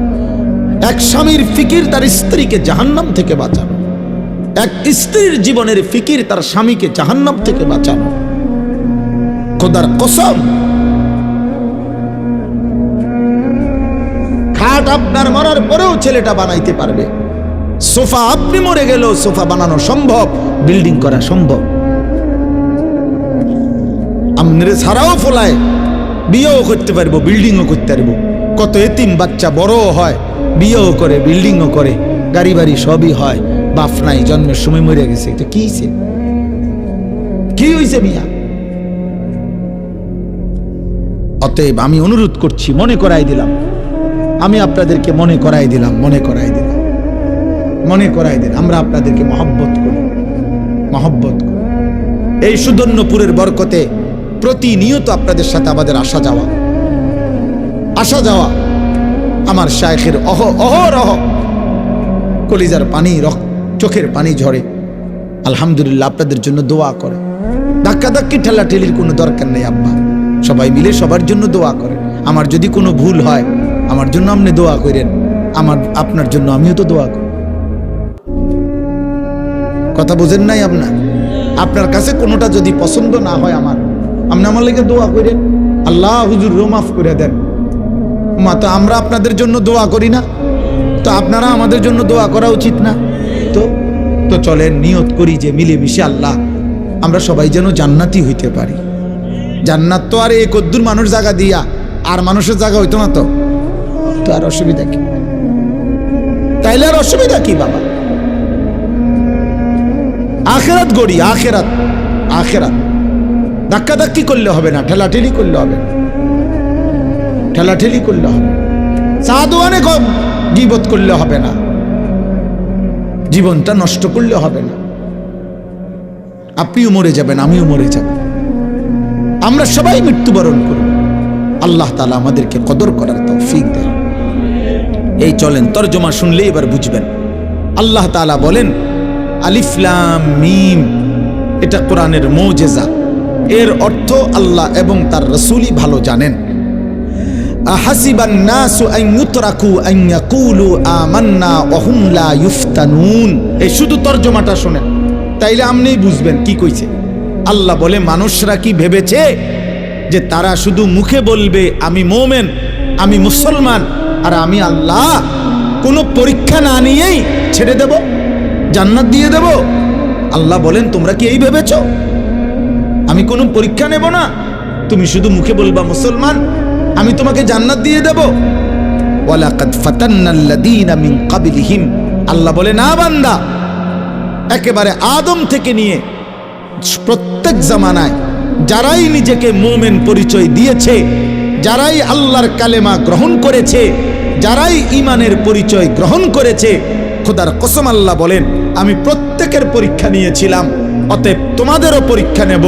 [SPEAKER 1] এক স্বামীর ফিকির তার স্ত্রীকে জাহান্নাম থেকে বাঁচানো, এক স্ত্রীর জীবনের ফিকির তার স্বামীকে জাহান্নাম থেকে বাঁচানো। খোদার কসম, খাট আপনার মরার পরেও ছেলেটা বানাইতে পারবে, সোফা আপনি মরে গেলেও সোফা বানানো সম্ভব, বিল্ডিং করা সম্ভব। আমনের ছাড়াও ফলায় বিয়েও করতে পারবো, বিল্ডিংও করতে পারবো। কত এতিম বাচ্চা বড়ও হয়, বিয়েও করে, বিল্ডিংও করে, গাড়ি বাড়ি সবই হয়, বাপ নাই, জন্মের সময় মরে গেছে। এটা কি হইছে? কি হইছে মিয়া? অতএব আমি অনুরোধ করছি, মনে করাই দিলাম, আমি আপনাদেরকে মনে করাই দিলাম, মনে করাই দিলাম, মনে করাই দিলাম, আমরা আপনাদেরকে মহব্বত করি, মহব্বত করি। এই সুদর্ণপুরের বরকতে প্রতিনিয়ত আপনাদের সাথে আমাদের আসা যাওয়া, আসা যাওয়া। আমার শায়েখের অহরহ কলিজার পানি, চোখের পানি ঝরে। আলহামদুলিল্লাহ, আপনাদের জন্য দোয়া করে। ধাক্কাধাক্কি ঠেলাঠেলির কোনো দরকার নেই আব্বা, সবাই মিলে সবার জন্য দোয়া করে। আমার যদি কোনো ভুল হয়, আমার জন্য আপনি দোয়া করেন, আপনার জন্য আমিও তো দোয়া করি। কথা বুঝেন নাই? আপনার কাছে কোনোটা যদি পছন্দ না হয় আপনি আমার লেগে দোয়া করেন, আল্লাহ হুজুর মাফ করে দেন। মা তো আমরা আপনাদের জন্য দোয়া করি না, তো আপনারা আমাদের জন্য দোয়া করা উচিত না? তো চলেন নিয়ত করি যে মিলেমিশে আল্লাহ আমরা সবাই যেন জান্নাতি হইতে পারি। জান্নাত তো আর এই কদ্দুর মানুষ জায়গা দিয়া আর মানুষের জায়গা হইতো না, তো আর অসুবিধা কি? তাইলে আর অসুবিধা কি বাবা? আখেরাত গড়ি, আখেরাত, আখেরাত। ধাক্কাধাক্কি করলে হবে না, ঠেলাঠেলি করলে হবে না, ঠেলাঠেলি করলে হবে, সাদওয়ানে গীবত করলে হবে না, জীবনটা নষ্ট করলে হবে না। আপনিও মরে যাবেন, আমিও মরে যাব, আমরা সবাই মৃত্যুবরণ করব। আল্লাহ তাআলা আমাদেরকে কদর করার তৌফিক দেন। এই চলেন তরজমা শুনলে এবার বুঝবেন। আল্লাহ তাআলা বলেন, আলিফ লাম মিম, এটা কোরআনের মুজিজা। এর অর্থ আল্লাহ এবং তার রাসূলই ভালো জানেন। আহাসিবান নাসু আন ইউতরাকু আন ইয়াকুলু আমান্না ওয়া হুম লা ইফতানুন। এই শুধু তরজমাটা শুনেন, তাইলে আপনিই বুঝবেন কি কইছে। আল্লাহ বলে, মানুষরা কি ভেবেছে যে তারা শুধু মুখে বলবে আমি মুমিন, আমি মুসলমান, আর আমি আল্লাহ কোনো পরীক্ষা না নিয়েই ছেড়ে দেব, জান্নাত দিয়ে দেব? আল্লাহ বলেন, তোমরা কি এই ভেবেছ আমি কোনো পরীক্ষা নেব না? তুমি শুধু মুখে বলবা মুসলমান, আমি তোমাকে জান্নাত দিয়ে দেব? ওয়ালাকাদ ফাতান্নাল্লাযীনা মিন ক্বাবলিহিম, আল্লাহ বলে, না বান্দা, একেবারে আদম থেকে নিয়ে প্রত্যেক জামানায় যারাই নিজেকে মুমিন পরিচয় দিয়েছে, যারাই আল্লাহর কালেমা গ্রহণ করেছে, যারাই ঈমানের পরিচয় গ্রহণ করেছে, খোদার কসম আল্লাহ বলেন, আমি প্রত্যেক অনেকের পরীক্ষা নিয়েছিলাম, অতএব তোমাদেরও পরীক্ষা নেব।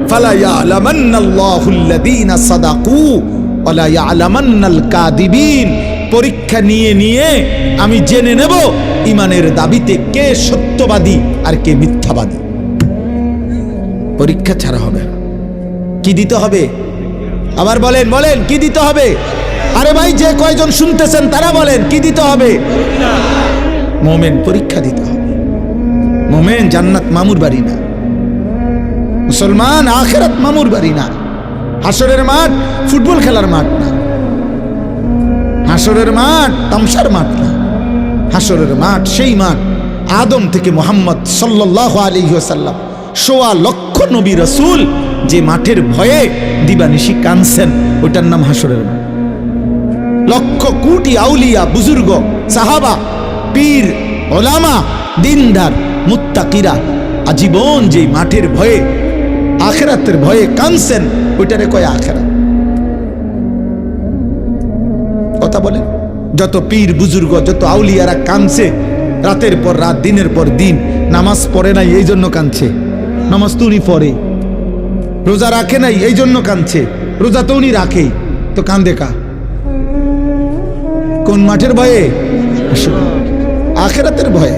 [SPEAKER 1] ফালা ইয়ালামান্নাল্লাহুল্লাযীনা সাদাকু ওয়ালা ইয়ালামান্নাল কাযিবিন। পরীক্ষা নিয়ে নিয়ে আমি জেনে নেব ঈমানের দাবিতে কে সত্যবাদী আর কে মিথ্যাবাদী। পরীক্ষা ছাড়া হবে না। কি দিতে হবে? আবার বলেন বলেন, কি দিতে হবে? আরে ভাই, যে কয়জন শুনতেছেন তারা বলেন, কি দিতে হবে? মুমিন পরীক্ষা দিতে হবে। মুমিন জান্নাত মামুর বাড়ি না, মুসলমান আখিরাত মামুর বাড়ি না। হাসরের মাঠ ফুটবল খেলার মাঠ না, হাসরের মাঠ তামসার মাঠ না। হাসরের মাঠ সেই মাঠ আদম থেকে মুহাম্মদ সাল্লাল্লাহু আলাইহি ওয়াসাল্লাম ১৬ লক্ষ নবী রাসূল যে মাঠের ভয়ে দিবানিশি কাঁদছেন, ওটার নাম হাসরের মাঠ। লক্ষ কোটি আউলিয়া, বুজুর্গ, সাহাবা, পীর, ওলামা, দিনদার, মুত্তাকিরা আজীবন যে মাঠের ভয়ে, আখিরাতের ভয়ে কাঁদছেন, ওইটারে কয় আখিরাত। কথা বলেন, যত পীর বুজুর্গ, যত আউলিয়ারা কাঁদছে রাতের পর রাত, দিনের পর দিন, নামাজ পড়ে নাই এই জন্য কাঁদছে, নামাজ তো উনি পড়ে। রোজা রাখে নাই এই জন্য কাঁদছে, রোজা তো উনি রাখেই, তো কান্দে কা? কোন মাঠের ভয়ে? আখিরাতের ভয়ে।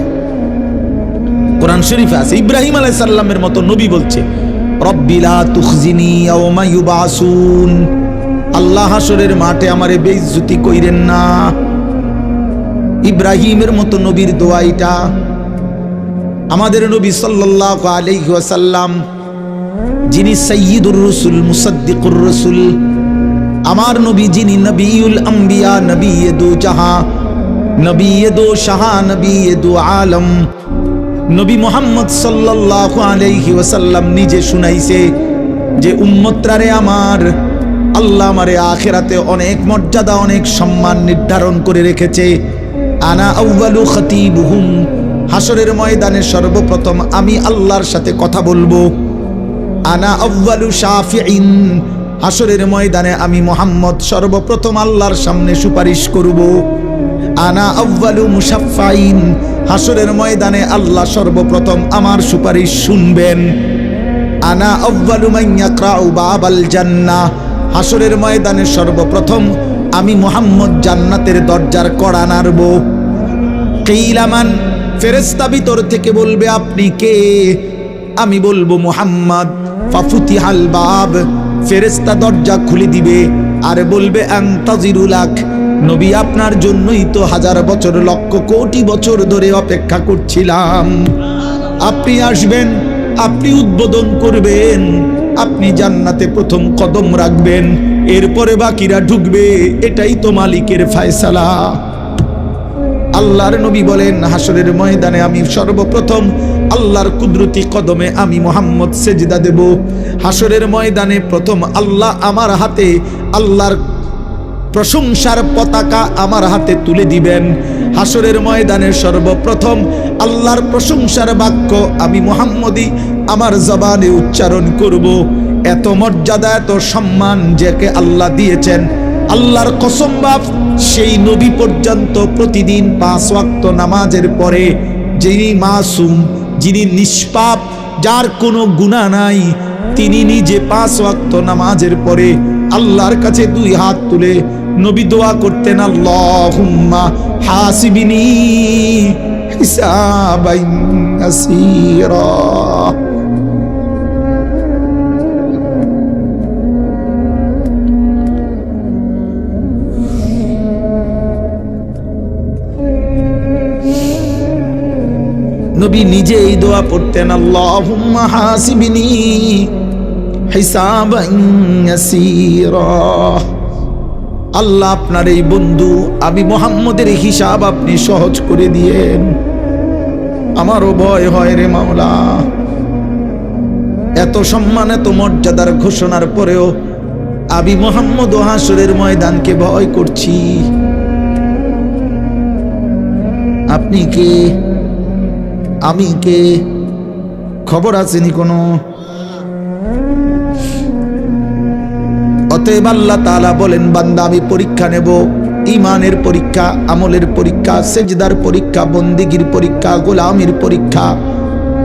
[SPEAKER 1] কোরআন শরীফে আছে, ইব্রাহিম আলাইহিস সালামের মতো নবী বলছে, রব্বি লা তুখজিনি ইয়াওমা ইউবাসুন। আল্লাহ হাসরের মাঠে আমারে বেইজ্জতি কইরেন না। ইব্রাহিমের মতো নবীর দোয়া এটা। আমাদের নবী সাল্লাল্লাহু আলাইহি ওয়াসাল্লাম, যিনি সাইয়্যিদুর রাসূল, মুসাদ্দিকুর রাসূল, আমার নবী যিনি নবিউল আম্বিয়া, নবিয়ে দো জাহাঁ, নবিয়ে দো শাহা, নবিয়ে দো আলম, নবী মুহাম্মদ সাল্লাল্লাহু আলাইহি ওয়াসাল্লাম নিজে শুনাইছে যে উম্মতরা আমার, আল্লাহ আমারে আখিরাতে অনেক মর্যাদা, অনেক সম্মান নির্ধারণ করে রেখেছে। আনা আউয়ালু খতিবুহুম, হাসরের ময়দানে সর্বপ্রথম আমি আল্লাহর সাথে কথা বলবো। আনা আউয়ালু শাফিঈন, হাসরের ময়দানে আমি মুহাম্মদ সর্বপ্রথম আল্লাহর সামনে সুপারিশ করব। আনা আউয়ালু মুশাফফাইন, হাসরের ময়দানে আল্লাহ সর্বপ্রথম আমার সুপারিশ শুনবেন। আনা আউয়ালু মান ইয়াকরাউ বাবাল জান্নাহ, হাসরের ময়দানে সর্বপ্রথম আমি মুহাম্মদ জান্নাতের দরজার কড়া নাড়ব। কিলামান, ফেরেশতা ভিতর থেকে বলবে আপনি কে? আমি বলবো মুহাম্মদ। ফাফুতিহাল বাব, ফেরেশতা দরজা খুলে দিবে আর বলবে আনতাজিরুলাক, নবী আপনার জন্যই তো হাজার বছর, লক্ষ কোটি বছর ধরে অপেক্ষা করছিলাম। আপনি আসবেন, আপনি উদ্বোধন করবেন, আপনি জান্নাতে প্রথম কদম রাখবেন, এরপরে বাকিরা ঢুকবে, এটাই তো মালিকের ফয়সালা। আল্লাহর নবী বলেন, হাসরের ময়দানে আমি সর্বপ্রথম আল্লাহর কুদরতি কদমে আমি মুহাম্মদ সেজদা দেব। হাসরের ময়দানে প্রথম আল্লাহ আমার হাতে আল্লাহর প্রশংসার পতাকা আমার হাতে তুলে দিবেন। হাসরের ময়দানে সর্বপ্রথম আল্লাহর প্রশংসার বাক্য আমি মুহাম্মদই আমার জবানে উচ্চারণ করব। এত মর্যাদা, এত সম্মান যাকে আল্লাহ দিয়েছেন, আল্লাহর কসম বাপ, সেই নবী পর্যন্ত প্রতিদিন 5 ওয়াক্ত নামাজের পরে যিনি মাসুম, যিনি নিষ্পাপ, যার কোনো গুনাহ নাই, তিনি নিজে 5 ওয়াক্ত নামাজের পরে আল্লাহর কাছে 2 হাত তুলে নবী দোয়া করতেন, আল্লাহুম্মা হাসিবিনি হিসাবান ইয়াসীরা। নবী নিজে এই দোয়া পড়তেন, আল্লাহুম্মা হাসিবিনি হিসাবান ইয়াসীরা। আল্লাহ আপনার এই বন্ধু আমি মুহাম্মদের হিসাব আপনি সহজ করে দিয়েন। আমারও ভয় হয় রে মাওলা। এত সম্মান, এত মর্যাদার ঘোষণার পরেও আমি মুহাম্মদ ও হাসরের ময়দানকে ভয় করছি। আপনি কে? আমি কে? খবর আসেনি কোনো? অতএব আল্লাহ তাআলা বলেন, বান্দা আমি পরীক্ষা নেব, ঈমানের পরীক্ষা, আমলের পরীক্ষা, সেজদার পরীক্ষা, বন্দেগীর পরীক্ষা, গোলামির পরীক্ষা।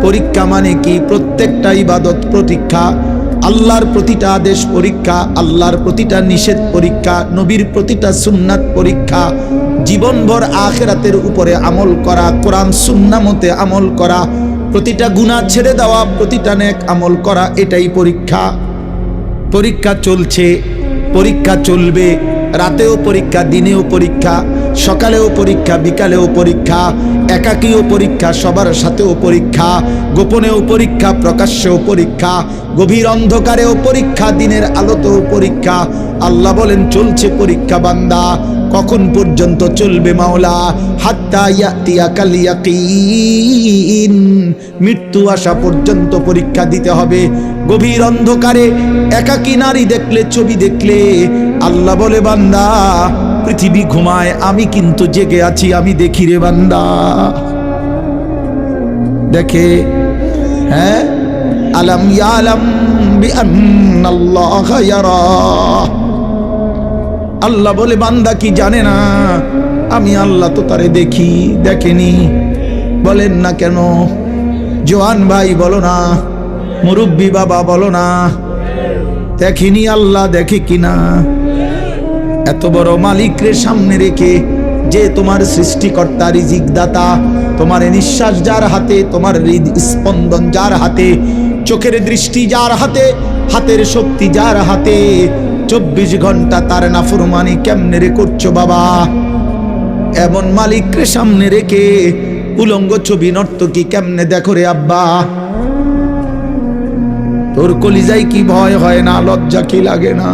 [SPEAKER 1] পরীক্ষা মানে কি? প্রত্যেকটা ইবাদত পরীক্ষা, আল্লাহর প্রতিটা আদেশ পরীক্ষা, আল্লাহর প্রতিটা নিষেধ পরীক্ষা, নবীর প্রতিটা সুন্নাত পরীক্ষা, জীবনভর আখিরাতের উপরে আমল করা, কোরআন সুন্নাহ মতে আমল করা, প্রতিটা গুনাহ ছেড়ে দেওয়া, প্রতিটা নেক আমল করা, এটাই পরীক্ষা। পরীক্ষা চলছে, পরীক্ষা চলবে, রাতেও পরীক্ষা, দিনেও পরীক্ষা, সকালেও পরীক্ষা, বিকালেও পরীক্ষা, একাকীও পরীক্ষা, সবার সাথেও পরীক্ষা, গোপনেও পরীক্ষা, প্রকাশ্যেও পরীক্ষা, গভীর অন্ধকারেও পরীক্ষা, দিনের আলোতেও পরীক্ষা। আল্লাহ বলেন চলছে পরীক্ষা বান্দা। কখন পর্যন্ত চলবে মাওলা? হাত্তা ইয়াতিয়াকাল ইয়াকিন, মৃত্যু আসা পর্যন্ত পরীক্ষা দিতে হবে। গভীর অন্ধকারে একাকী নারী দেখলে, ছবি দেখলে আল্লাহ বলে বান্দা পৃথিবী ঘুমায়, আমি কিন্তু জেগে আছি, আমি দেখি রে বান্দা। দেখে, হ্যাঁ, আলাম ইয়ালাম বিআন্নাল্লাহা ইয়ারা। আল্লাহ বলে বান্দা কি জানে না আমি আল্লাহ তো তারে দেখি? দেখেনি? বলেন না কেন? জওয়ান ভাই বলো না, মুরব্বী বাবা বলো না, দেখেনি? আল্লাহ দেখে কিনা? এত বড় মালিকরে সামনে রেখে, যে তোমার সৃষ্টিকর্তা, রিজিক দাতা, তোমার নিঃশ্বাস যার হাতে, তোমার হৃদ স্পন্দন যার হাতে, চোখের দৃষ্টি যার হাতে, হাতের শক্তি যার হাতে, 24 ঘন্টা তার নাফরমানি কেমনে রে করছো বাবা? এমন মালিকরে সামনে রেখে উলঙ্গ ছবি নর্তকী কেমনে দেখো রে আব্বা? তোর কলিজায় কি ভয় হয় না? লজ্জা কি লাগে না?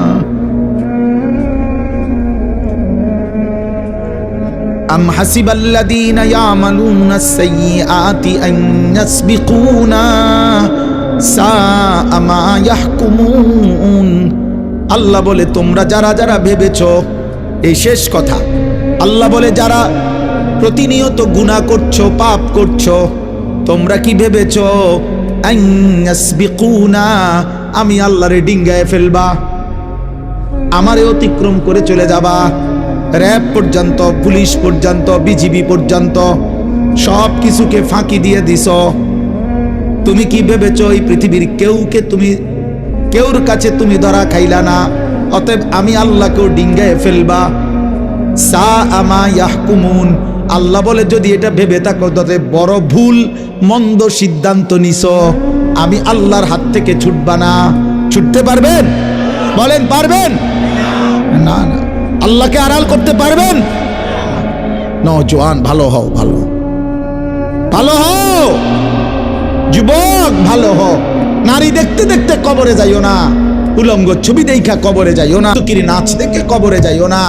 [SPEAKER 1] আম হাসিবাল্লাযীনা ইয়ামালুনা আস-সাইয়্যাতি আন ইয়াসবিকুনা সাআ মা ইয়াহকুমুন। আল্লাহ বলে তোমরা যারা যারা ভেবেছো, এই শেষ কথা, আল্লাহ বলে যারা প্রতিনিয়ত গুনাহ করছো, পাপ করছো, তোমরা কি ভেবেছো আন ইয়াসবিকুনা, আমি আল্লাহরে ডিঙ্গায় ফেলবা, আমারে অতিক্রম করে চলে যাবা? র‍্যাব পর্যন্ত, পুলিশ পর্যন্ত, বিজিবি পর্যন্ত সব কিছুকে ফাঁকি দিয়ে দিছ। তুমি কি ভেবেছো এই পৃথিবীর কেউর কাছে তুমি ধরা খাইলা না? অতএব আমি আল্লাহকেও ডিঙ্গায় ফেলবা? সাআ মা ইয়াহকুমুন। আল্লাহ বলে যদি এটা ভেবে থাকো তবে বড় ভুল মন্দ সিদ্ধান্ত নিছো। আমি আল্লাহর হাত থেকে ছুটবা না। ছুটতে পারবেন? বলেন পারবেন? না না। আল্লাহকে আড়াল করতে পারবেন? নওজোয়ান ভালো হও, ভালো ভালো হও, যুবক ভালো হও। নারী দেখতে দেখতে কবরে যাইও না, উলঙ্গ ছবি দেখা কবরে যাইও না, তুকির নাচ দেখে কবরে যাইও না,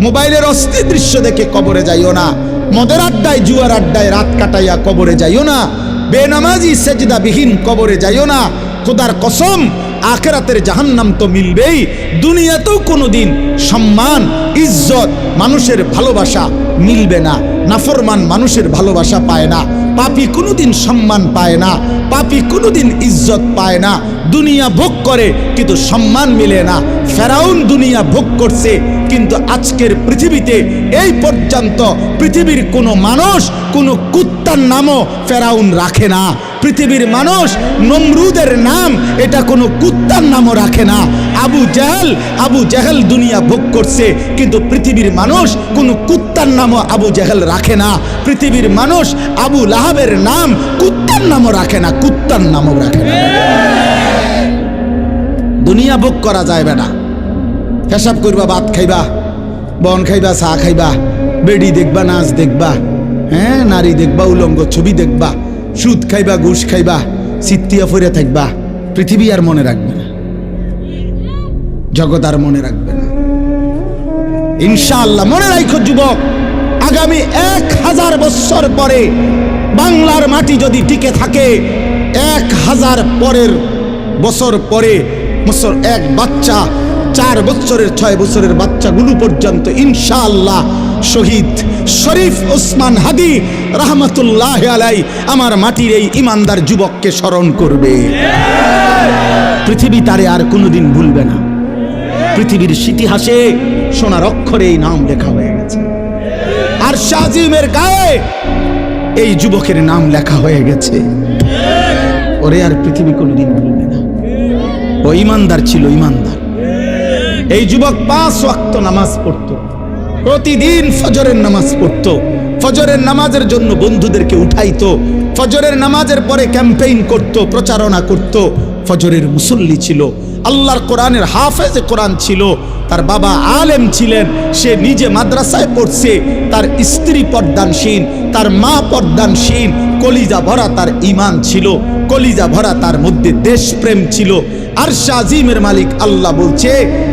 [SPEAKER 1] মোবাইলের অস্থির দৃশ্য দেখে কবরে যাইও না, মদের আড্ডায়, জুয়ার আড্ডায় রাত কাটাইয়া কবরে যাইও না, বেনামাজি সেজদাবিহীন কবরে যাইও না। খোদার কসম, আখিরাতের জাহান্নাম তো মিলবেই, দুনিয়াতেও কোনোদিন সম্মান, ইজ্জত, মানুষের ভালোবাসা মিলবে না। নাফরমান মানুষের ভালোবাসা পায় না, পাপী কোনোদিন সম্মান পায় না, পাপী কোনোদিন ইজ্জত পায় না। দুনিয়া ভোগ করে কিন্তু সম্মান মিলে না। ফেরাউন দুনিয়া ভোগ করছে, কিন্তু আজকের পৃথিবীতে এই পর্যন্ত পৃথিবীর কোনো মানুষ কোনো কুত্তার নামও ফেরাউন রাখে না। পৃথিবীর মানুষ নমরুদের নাম এটা কোনো কুত্তার নামও রাখে না। আবু জেহেল দুনিয়া ভোগ করছে, কিন্তু পৃথিবীর মানুষ কোনো কুত্তার নামও আবু জেহেল রাখে না। পৃথিবীর মানুষ আবু লাহাবের নাম কুত্তার নামও রাখে না, কুত্তার নামও রাখে না। দুনিয়া ভোগ করা যাবে না। পেশাব করবা, ভাত খাইবা, বন খাইবা, চা খাইবা, বেডি দেখবা, নাচ দেখবা, হ্যাঁ, নারী দেখবা, উলঙ্গ ছবি দেখবা, সুদ খাইবা, ঘুষ খাইবা, চিত্তিয়া ফিরে থাকবা। পৃথিবী আর মনে রাখবে না, জগৎ আর মনে রাখবে না। ইনশাআল্লাহ মনে রাখো যুবক, আগামী 1000 বছর পরে বাংলার মাটি যদি টিকে থাকে, 1000 বছর পরে এক বাচ্চা, 4 বছরের 6 বছরের বাচ্চাগুলো পর্যন্ত ইনশাআল্লাহ শহীদ শরীফ ওসমান হাদি রহমতুল্লাহ আলাই আমার মাটির এই ইমানদার যুবককে স্মরণ করবে। পৃথিবী তারে আর কোনোদিন ভুলবে না। পৃথিবীর ইতিহাসে সোনার অক্ষরে এই নাম লেখা হয়ে গেছে। আর শাজিমের গায়ে এই যুবকের নাম লেখা হয়ে গেছে। ওরে আর পৃথিবী কোনোদিন ভুলবে না। ও ইমানদার ছিল, ইমানদার। এই যুবক 5 ওয়াক্ত নামাজ পড়তো, প্রতিদিন ফজরের নামাজ পড়তো, ফজরের নামাজের জন্য বন্ধুদেরকে উঠাইতো, ফজরের নামাজের পরে ক্যাম্পেইন করত, প্রচারণা করত। ফজরের মুসল্লি ছিল, আল্লাহর কোরআনের হাফেজে কোরআন ছিল, তার বাবা আলেম ছিলেন, সে নিজে মাদ্রাসায় পড়ছে, তার স্ত্রী পর্দানশীল, তার মা পর্দানশীল, কলিজা ভরা তার ঈমান ছিল, কলিজা ভরা তার মধ্যে দেশপ্রেম ছিল। আরশ আজিমের মালিক আল্লাহ বলছে,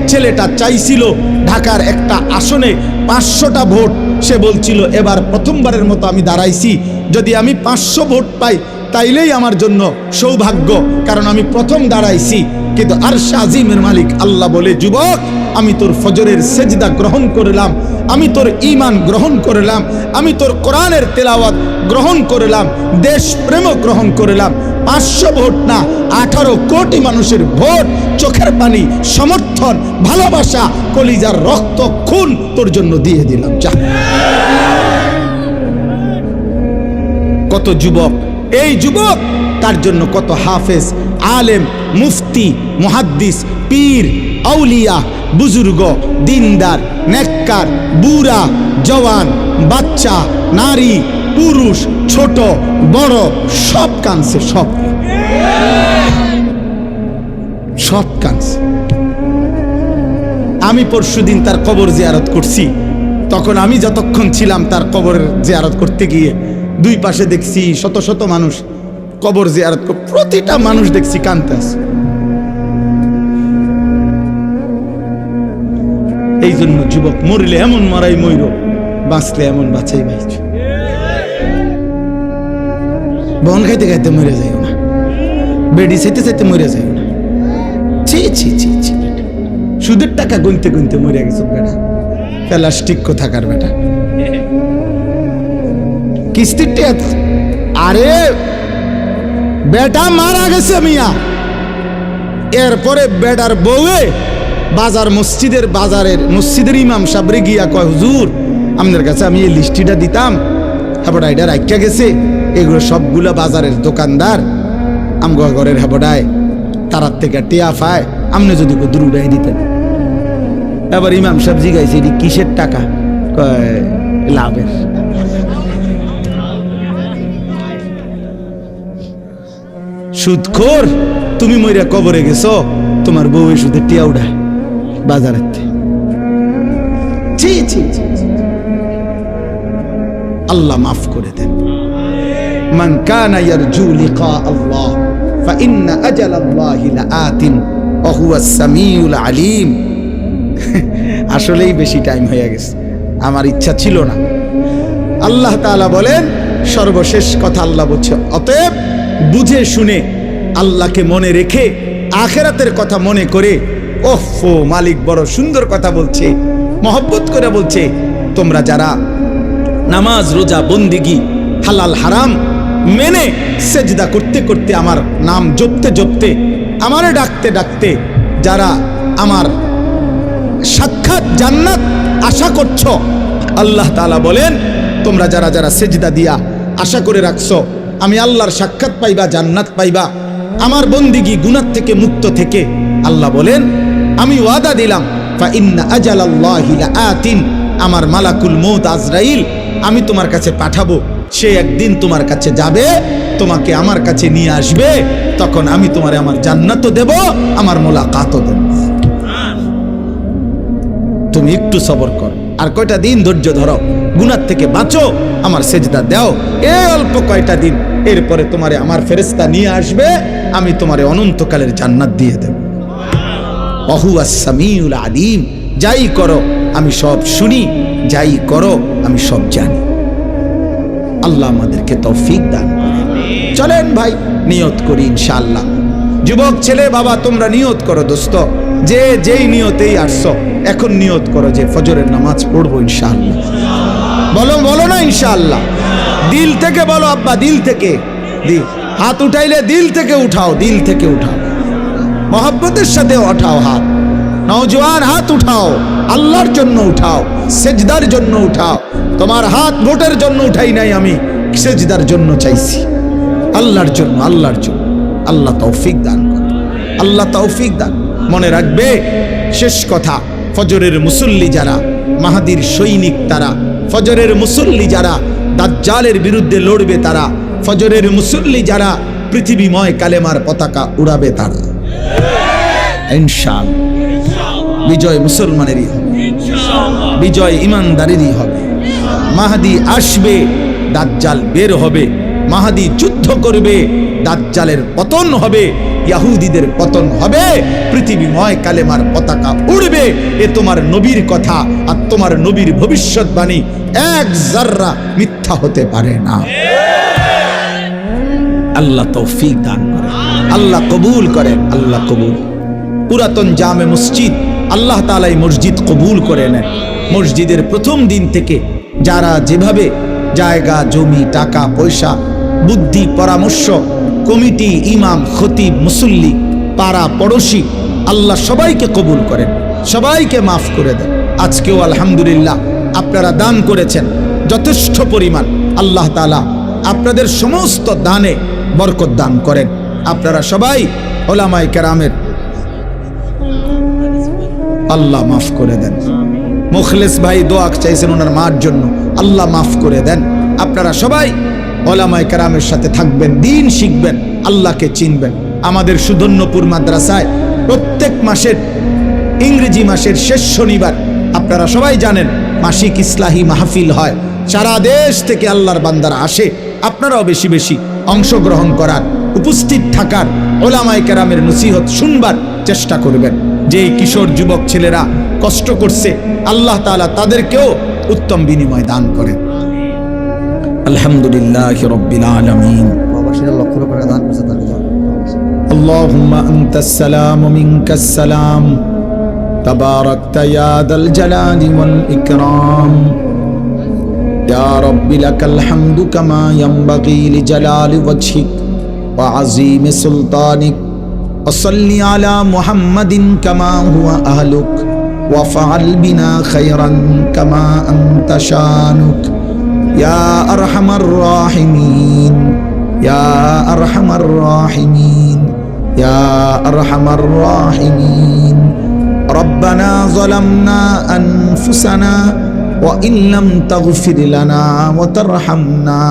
[SPEAKER 1] ছেলেটা চাইছিল ঢাকার একটা আসনে 500টা ভোট। সে বলছিল, এবার প্রথমবারের মতো আমি দাঁড়াইছি, যদি আমি 500 ভোট পাই তাইলেই আমার জন্য সৌভাগ্য, কারণ আমি প্রথম দাঁড়াইছি। কিন্তু আরশ আজিমের মালিক আল্লাহ বলে, যুবক, আমি তোর ফজরের সেজদা গ্রহণ করলাম, আমি তোর ঈমান গ্রহণ করলাম, আমি তোর কোরআনের তেলাওয়াত গ্রহণ করলাম, দেশপ্রেম গ্রহণ করলাম। 500 ভোট না, 18 কোটি মানুষের ভোট, চোখের পানি, সমর্থন, ভালোবাসা, কলিজার রক্ত, খুন তোর জন্য দিয়ে দিলাম। যা। কত যুবক, এই যুবক, তার জন্য কত হাফেজ, আলেম, মুফতি, মুহাদ্দিস, পীর, আউলিয়া, বুজুর্গ, দিনদার, নেককার, বুড়া, জওয়ান, বাচ্চা, নারী, পুরুষ, ছোট বড়, সব কানছে, সব কানছে। আমি পরশুদিন তার কবর জিয়ারত করছি। তখন আমি যতক্ষণ ছিলাম তার কবর জিয়ারত করতে গিয়ে, দুই পাশে দেখছি শত শত মানুষ কবর জিয়ারত, প্রতিটা মানুষ দেখছি কানতেছে। এই জন্য যুবক, মরলে এমন মারাই মইর, বাঁচলে এমন বাঁচাই বাইচ। বন খাইতে খাইতে মরে যাইও না, বেডি চাইতে চাইতে মরে যাইও না। ছি ছি ছি ছি, সুদের টাকা গুনতে গুনতে মরে গেছো বেটা, প্লাস্টিক কোথাকার বেটা। কিস্তির টেপ, আরে বেটা মারা গেছে মিয়া। এরপরে বেটার বউয়ে বাজার মসজিদের ইমাম সাবরে গিয়া কয়, হুজুর, আপনার কাছে আমি এই লিস্টিটা দিতাম, হেবড়া এটা রাখিয়া গেছে, এগুলো সবগুলা বাজারের দোকানদার আমগো ঘরের হেবড়ায় তারার থেকে টিয়া পায়, আপনি যদি দুরুডাই দিতেন। এবার ইমাম সাহেব জিগাইছে, এটি কিসের টাকা? কয় লাভের। সুদখোর, তুমি মইরা কবরে গেছো, তোমার বউ সুদের টিয়া উঠায় বাজারের। আল্লাহ মাফ করে দেন। মান কানা ইয়ারজু লিকা আল্লাহ ফাইন্না আজালাল্লাহি লাআতিন ওয়া হুয়াস সামিউল আলিম। আসলেই বেশি টাইম হয়ে গেছে, আমার ইচ্ছা ছিল না। আল্লাহ তাআলা বলেন, সর্বশেষ কথা আল্লাহ বলছে, অতএব বুঝে শুনে আল্লাহকে মনে রেখে আখিরাতের কথা মনে করে, ওফো, মালিক বড় সুন্দর কথা বলছে, মহব্বত করে বলছে, তোমরা যারা নামাজ, রোজা, বন্দিগি, হালাল হারাম মেনে সেজদা করতে করতে, আমার নাম জপতে জপতে, আমারে ডাকতে ডাকতে যারা আমার সাক্ষাৎ জান্নাত আশা করছো, আল্লাহ তাআলা বলেন, তোমরা যারা যারা সেজদা দিয়া আশা করে রাখছো আমি আল্লাহর সাক্ষাৎ পাইবা, জান্নাত পাইবা, আমার বন্দিগি গুনাহ থেকে মুক্ত থেকে, আল্লাহ বলেন, আমি ওয়াদা দিলাম, ফাইন্না আজালাল্লাহি লাআতিন, আমার মালাকুল মউত আজরাইল আমি তোমার কাছে পাঠাবো, সে একদিন তোমার কাছে যাবে, তোমাকে আমার কাছে নিয়ে আসবে, তখন আমি তোমারে আমার জান্নাতও দেব, আমার মোলাকাতও দেব। তুমি একটু সবর করো, আর কয়টা দিন ধৈর্য ধরো, গুনাহ থেকে বাঁচো, আমার সেজদা দাও, এই অল্প কয়টা দিন, এরপরে তোমারে আমার ফেরেশতা নিয়ে আসবে, আমি তোমারে অনন্তকালের জান্নাত দিয়ে দেব। ওয়া হুয়াস সামিউল আলিম, যাই করো আমি সব শুনি, যাই করো আমি সব জানি। আল্লাহ আমাদেরকে তৌফিক দান করেন। চলেন ভাই, নিয়ত করি ইনশাআল্লাহ। যুবক ছেলে বাবা, তোমরা নিয়ত করো দোস্ত, যে যেই নিয়তেই আসছো, এখন নিয়ত করো যে ফজরের নামাজ পড়বো ইনশাআল্লাহ। বলো বলো না ইনশাআল্লাহ, দিল থেকে বলো আব্বা, দিল থেকে। হাত উঠাইলে দিল থেকে উঠাও, দিল থেকে উঠাও, মহব্বতের সাথে উঠাও হাত। নওজোয়ান, হাত উঠাও, আল্লাহর জন্য উঠাও, সেজদার জন্য উঠাও। তোমার হাত ভোটের জন্য উঠাই নাই আমি, সেজদার জন্য চাইছি, আল্লাহর জন্য, আল্লাহর জন্য। আল্লাহ তৌফিক দান করেন, আল্লাহ তৌফিক দান। মনে রাখবে শেষ কথা, ফজরের মুসল্লি যারা, মাহাদির সৈনিক তারা, ফজরের মুসল্লি যারা দাজ্জালের বিরুদ্ধে লড়বে তারা, ফজরের মুসল্লি যারা পৃথিবীময় কালেমার পতাকা উড়াবে তারা। ইনশাআল্লাহ বিজয় মুসলমানেরই হবে, বিজয় ইমানদারেরই হবে। মাহাদি আসবে, দাজ্জাল বের হবে, মাহাদি যুদ্ধ করবে, দাজ্জালের পতন হবে, ইহুদিদের পতন হবে, পৃথিবীময় কালেমার পতাকা উড়বে। এ তোমার নবীর কথা আর তোমার নবীর ভবিষ্যৎবাণী এক জাররা মিথ্যা হতে পারে না। আল্লাহ তৌফিক দান করেন, আল্লাহ কবুল করেন, আল্লাহ কবুল। পুরাতন জামে মসজিদ আল্লাহ তাআলা এই মসজিদ কবুল করে নেন। মসজিদের প্রথম দিন থেকে যারা যেভাবে জায়গা জমি টাকা পয়সা বুদ্ধি পরামর্শ, কমিটি, ইমাম, খতিব, মুসল্লি, পাড়া পড়োশি, আল্লাহ সবাইকে কবুল করেন, সবাইকে মাফ করে দেন। আজকেও আলহামদুলিল্লাহ আপনারা দান করেছেন যথেষ্ট পরিমাণ। আল্লাহ তাআলা আপনাদের সমস্ত দানে বরকত দান করেন। আপনারা সবাই ওলামায়ে কেরামের আল্লাহ মাফ করে দেন। মুখলেস ভাই দোয়া চাইছেন ওনার মার জন্য, আল্লাহ মাফ করে দেন। আপনারা সবাই ওলামায়ে কেরামের সাথে থাকবেন, দ্বীন শিখবেন, আল্লাহকে চিনবেন। আমাদের সুধন্যপুর মাদ্রাসায় প্রত্যেক মাসের ইংরেজি মাসের শেষ শনিবার আপনারা সবাই জানেন মাসিক ইসলাহি মাহফিল হয়। সারা দেশ থেকে আল্লাহর বান্দারা আসে। আপনারাও বেশি বেশি অংশগ্রহণ করার, উপস্থিত থাকার, ওলামায়ে কেরামের নসিহত শুনবার চেষ্টা করবেন। যে কিশোর যুবক ছেলেরা কষ্ট করছে, আল্লাহ তাআলা তাদেরকেও উত্তম বিনিময় দান করেন। আলহামদুলিল্লাহ রাব্বিল আলামিন। আল্লাহুম্মা আনতাস সালাম ওয়া মিনকাস সালাম, তাবারাকতা ইয়া যাল জালালি ওয়াল ইকরাম। ইয়া রাব্বি লাকাল হামদু কামা ইয়ানবাগি লিজালালি ওয়াজহিক ওয়া আযীমি সুলতানিক। وصلي على محمد كما هو أهلك وفعل بنا خيرا كما أنت شانك يا أرحم الراحمين يا أرحم الراحمين يا أرحم الراحمين ربنا ظلمنا أنفسنا وإن لم تغفر لنا وترحمنا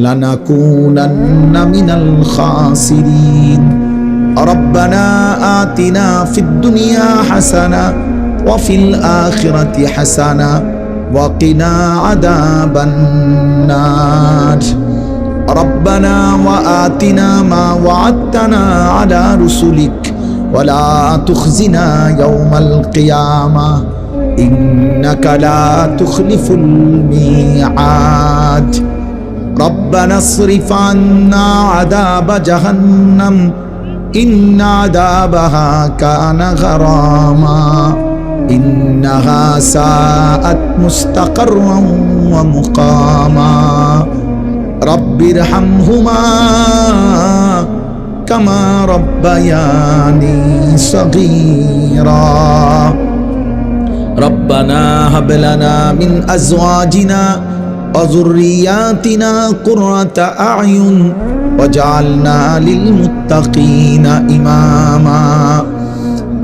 [SPEAKER 1] لنكونن من الخاسرين ربنا آتنا في الدنيا حسنة وفي الآخرة حسنة وقنا عذاب النار ربنا وآتنا ما وعدتنا على رسلك ولا تخزنا يوم القيامة إنك لا تخلف الميعاد ربنا اصرف عنا عذاب جهنم إن عذابها كان غراما إنها ساءت مستقرا ومقاما رب ارحمهما كما ربياني صغيرا ربنا هب لنا من أزواجنا وذرياتنا قرة أعين وجعلنا للمتقين إماما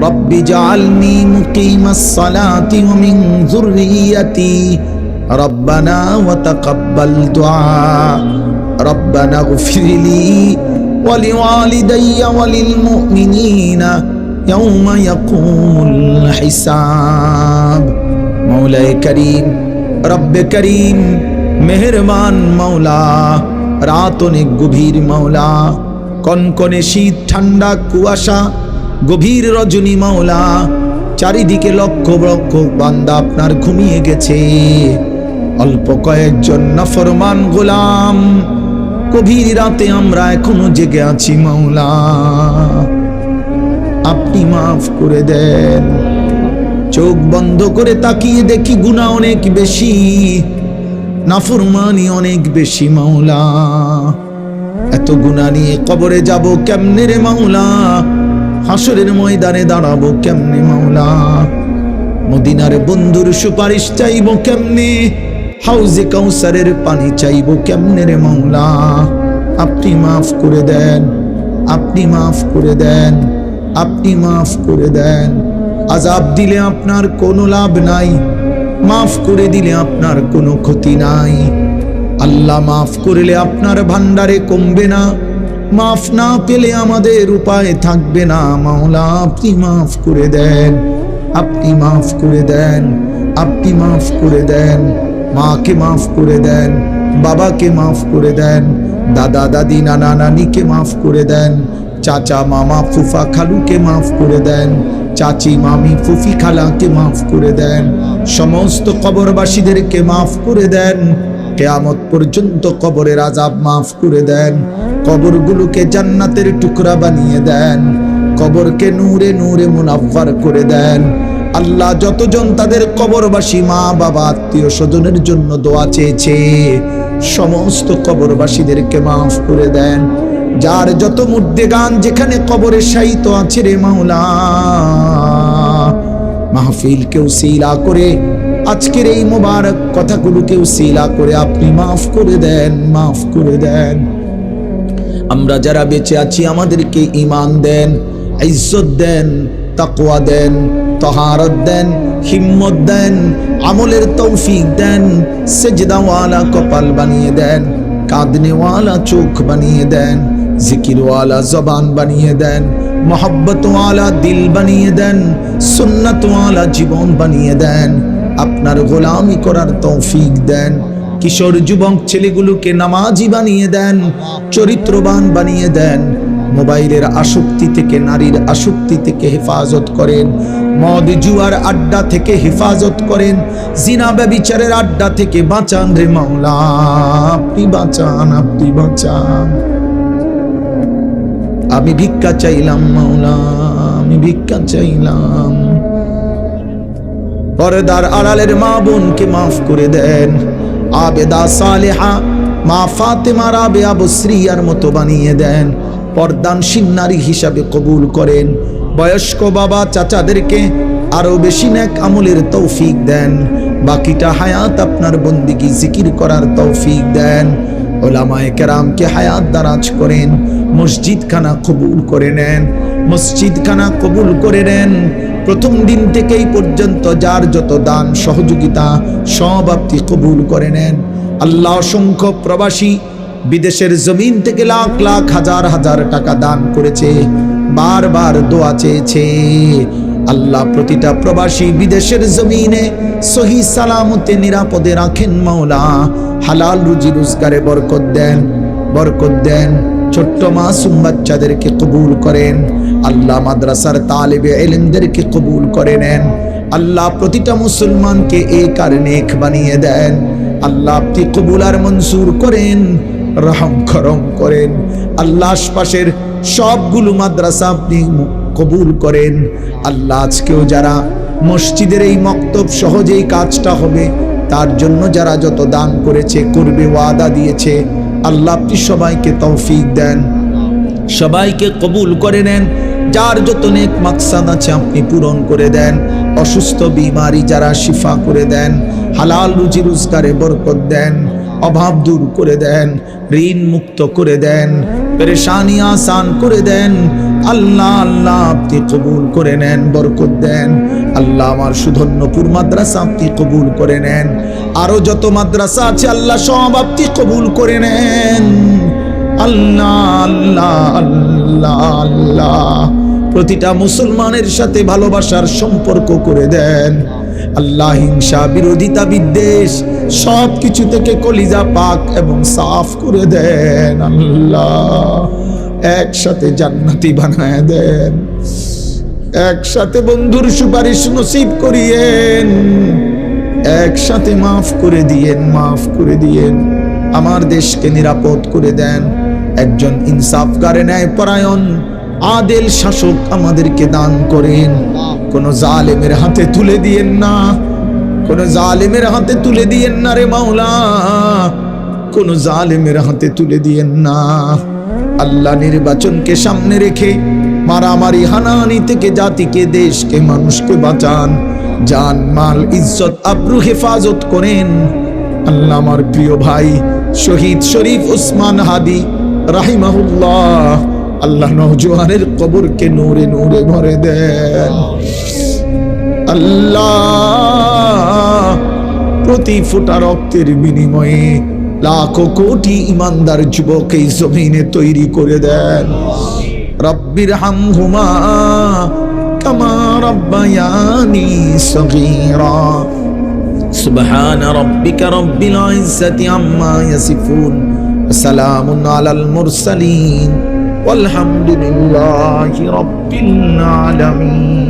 [SPEAKER 1] رب اجعلني مقيم الصلاة ومن ذريتي ربنا وتقبل دعاء ربنا اغفر لي ولوالدي وللمؤمنين يوم يقوم الحساب مولاي كريم رب كريم মেহেরবান মাওলা, রাত অনেক গভীর মাওলা, কনকনে শীত, ঠান্ডা কুয়াশা, গভীর রজনী মাওলা, চারিদিকে লক্ষ লক্ষ বান্দা আপনার ঘুমিয়ে গেছে। অল্প কয়েকজন নাফরমান গোলাম, গভীর রাতে আমরা এখনো জেগে আছি মাওলা, আপনি মাফ করে দেন। চোখ বন্ধ করে তাকিয়ে দেখি গুনাহ অনেক বেশি, নাফরমানি অনেক বেশি মাওলা। এত গুনাহ নিয়ে কবরে যাব কেমনে রে মাওলা, হাসরের ময়দানে দাঁড়াবো কেমনে মাওলা, মদিনার বন্ধুর সুপারিশ চাইবো কেমনে, হাউজে কাউসারের পানি চাইবো কেমনে রে মাওলা, আপনি মাফ করে দেন। আপনি মাফ করে দেন, আপনি মাফ করে দেন। আযাব দিলে আপনার কোনো লাভ নাই, মাফ করে দিলে আপনার কোনো ক্ষতি নাই। আল্লাহ মাফ করলে আপনার ভান্ডারে কমবে না, মাফ না পেলে আমাদের উপায় থাকবে না। মাওলা আপনি মাফ করে দেন, আপনি মাফ করে দেন, আপনি মাফ করে দেন। মাকে মাফ করে দেন, বাবাকে মাফ করে দেন, দাদা দাদি নানা নানিকে মাফ করে দেন, চাচা মামা ফুফা খালুকে মাফ করে দেন, চাচি মামি ফুফি খালাকে মাফ করে দেন, সমস্ত কবরবাসীদেরকে মাফ করে দেন। কিয়ামত পর্যন্ত কবরের আযাব মাফ করে দেন, কবরগুলোকে জান্নাতের টুকরা বানিয়ে দেন, কবরকে নূরে নূরে মুনাফফার করে দেন। আল্লাহ যতজন তাদের কবরবাসী মা বাবা আত্মীয় স্বজনের জন্য দোয়া চেয়েছে, সমস্ত কবরবাসীদেরকে মাফ করে দেন। যার যত মুর্দেগান যেখানে কবরে শায়িত আছে রে মাওলা, মাহফিলকে উসিলা করে আজকের এই মোবারক কথাগুলোকে উসিলা করে আপনি মাফ করে দেন, মাফ করে দেন। আমরা যারা বেঁচে আছি আমাদেরকে ঈমান দেন, ইজ্জত দেন, তাকওয়া দেন, তাহারত দেন, হিম্মত দেন, আমলের তৌফিক দেন, সেজদাওয়ালা কপাল বানিয়ে দেন, কাঁদনেওয়ালা চোখ বানিয়ে দেন, জিকিরওয়ালা জবান বানিয়ে দেন, মোহব্বতওয়ালা দিল বানিয়ে দেন, সুন্নতওয়ালা জীবন বানিয়ে দেন, আপনার গোলামি করার তৌফিক দেন। কিশোর যুবক ছেলেগুলোকে নামাজি বানিয়ে দেন, চরিত্রবান বানিয়ে দেন। মোবাইলের আসক্তি থেকে, নারীর আসক্তি থেকে হেফাজত করেন, মদ জুয়ার আড্ডা থেকে হেফাজত করেন, জিনা ব্যভিচারের আড্ডা থেকে বাঁচান রে মাওলা, আপনি বাঁচান, আপনি বাঁচান। আমি ভিক্ষা চাইলাম মাওলা, আমি ভিক্ষা চাইলাম। পর্দার আড়ালের মা বোনকে মাফ করে দেন, আবেদা সালেহা মা ফাতেমা রাবেয়া বসরিয়ার মতো বানিয়ে দেন, পর্দানশীল নারী হিসাবে কবুল করেন। বয়স্ক বাবা চাচাদেরকে আরো বেশি নেক আমলের তৌফিক দেন, বাকিটা হায়াত আপনার বন্দিগি জিকির করার তৌফিক দেন। ওলামায়ে কেরামকে হায়াত দারাজ করেন, মসজিদখানা কবুল করে নেন, মসজিদখানা কবুল করে নেন। প্রথম দিন থেকেই পর্যন্ত যার যত দান সহযোগিতা সব আপনি কবুল করে নেন। আল্লাহ অসংখ্য প্রবাসী বিদেশের জমিন থেকে লাখ লাখ হাজার হাজার টাকা দান করেছে, বারবার দোয়া চেয়েছে। আল্লাহ প্রতিটা প্রবাসী বিদেশের জমিনে সহি সালামতে নিরাপদে রাখেন মাওলা, হালাল রুজি রোজগারে বরকত দেন, বরকত দেন। ছোট্ট মাসুম বাচ্চাদেরকে কবুল করেন আল্লাহ, মাদ্রাসার তালিবে ইলমদেরকে কবুল করে নেন আল্লাহ, প্রতিটা মুসলমানকে এক আর নেক বানিয়ে দেন আল্লাহ। আপনি কবুল আর মনসুর করেন, রহম করম করেন আল্লাহ। আশপাশের সবগুলো মাদ্রাসা আপনি কবুল করেন আল্লাহ। আজকেও যারা মসজিদের এই মক্তব সহজেই কাজটা হবে তার জন্য যারা যত দান করেছে, করবে, ওয়াদা দিয়েছে আল্লাহ, আপনি সবাইকে তৌফিক দেন, সবাইকে কবুল করে নেন। যার যত নেক মাকসাদ আছে আপনি পূরণ করে দেন। অসুস্থ বিমারি যারা শিফা করে দেন, হালাল রুজি রোজগারে বরকত দেন, অভাব দূর করে দেন, ঋণ মুক্ত করে দেন, পেরেশানি আসান করে দেন আল্লাহ। আল্লাহ আপনি কবুল করে নেন, বরকত দেন আল্লাহ। আমার সুধন্যপুর মাদ্রাসা আপনি কবুল করে নেন, আরো যত মাদ্রাসা আছে আল্লাহ সব আপনি কবুল করে নেন আল্লাহ। আল্লাহ আল্লাহ আল্লাহ প্রতিটা মুসলমানের সাথে ভালোবাসার সম্পর্ক করে দেন আল্লাহ। হিংসা, বিরোধিতা, বিদ্বেষ সব কিছু থেকে কলিজা পাক এবং সাফ করে দেন আল্লাহ। একসাথে জান্নাতি বানায় দেন, একসাথে বন্ধুর সুপারিশ নসিব করিয়েন, একসাথে মাফ করে দিয়েন, মাফ করে দিয়েন। আমার দেশকে নিরাপদ করে দেন, একজন ইনসাফগারে ন্যায় পরায়ণ আদেল শাসক আমাদেরকে দান করেন। কোন জালেমের হাতে তুলে দিয়েন না, কোন জালেমের হাতে তুলে দিয়েন না রে মাওলা, কোন জালেমের হাতে তুলে দিয়েন না আল্লাহ। নির্বাচনকে সামনে রেখে মারামারি হানাহানি থেকে জাতিকে, দেশকে, মানুষকে বাঁচান, জান মাল ইজ্জত আবরু হেফাজত করেন আল্লাহ। আমার প্রিয় ভাই শহীদ শরীফ ওসমান হাদি রাহিমাহুল্লাহ আল্লাহ নওজোয়ানের কবরকে নূরে নূরে ভরে দেন। আল্লাহ প্রতি ফোঁটা রক্তের বিনিময়ে লাখো কোটি ইমানদার যুবক এই জমিনে তৈরি করে দেন। রব্বির হামহুমা কামা রব্বায়ানি সগীরা। সুবহান রাব্বিকা রব্বিল ইজ্জাতি আম্মা ইয়াসিফুন, সালামুন আলাল মুরসালিন, ওয়ালহামদুলিল্লাহি রাব্বিল আলামিন।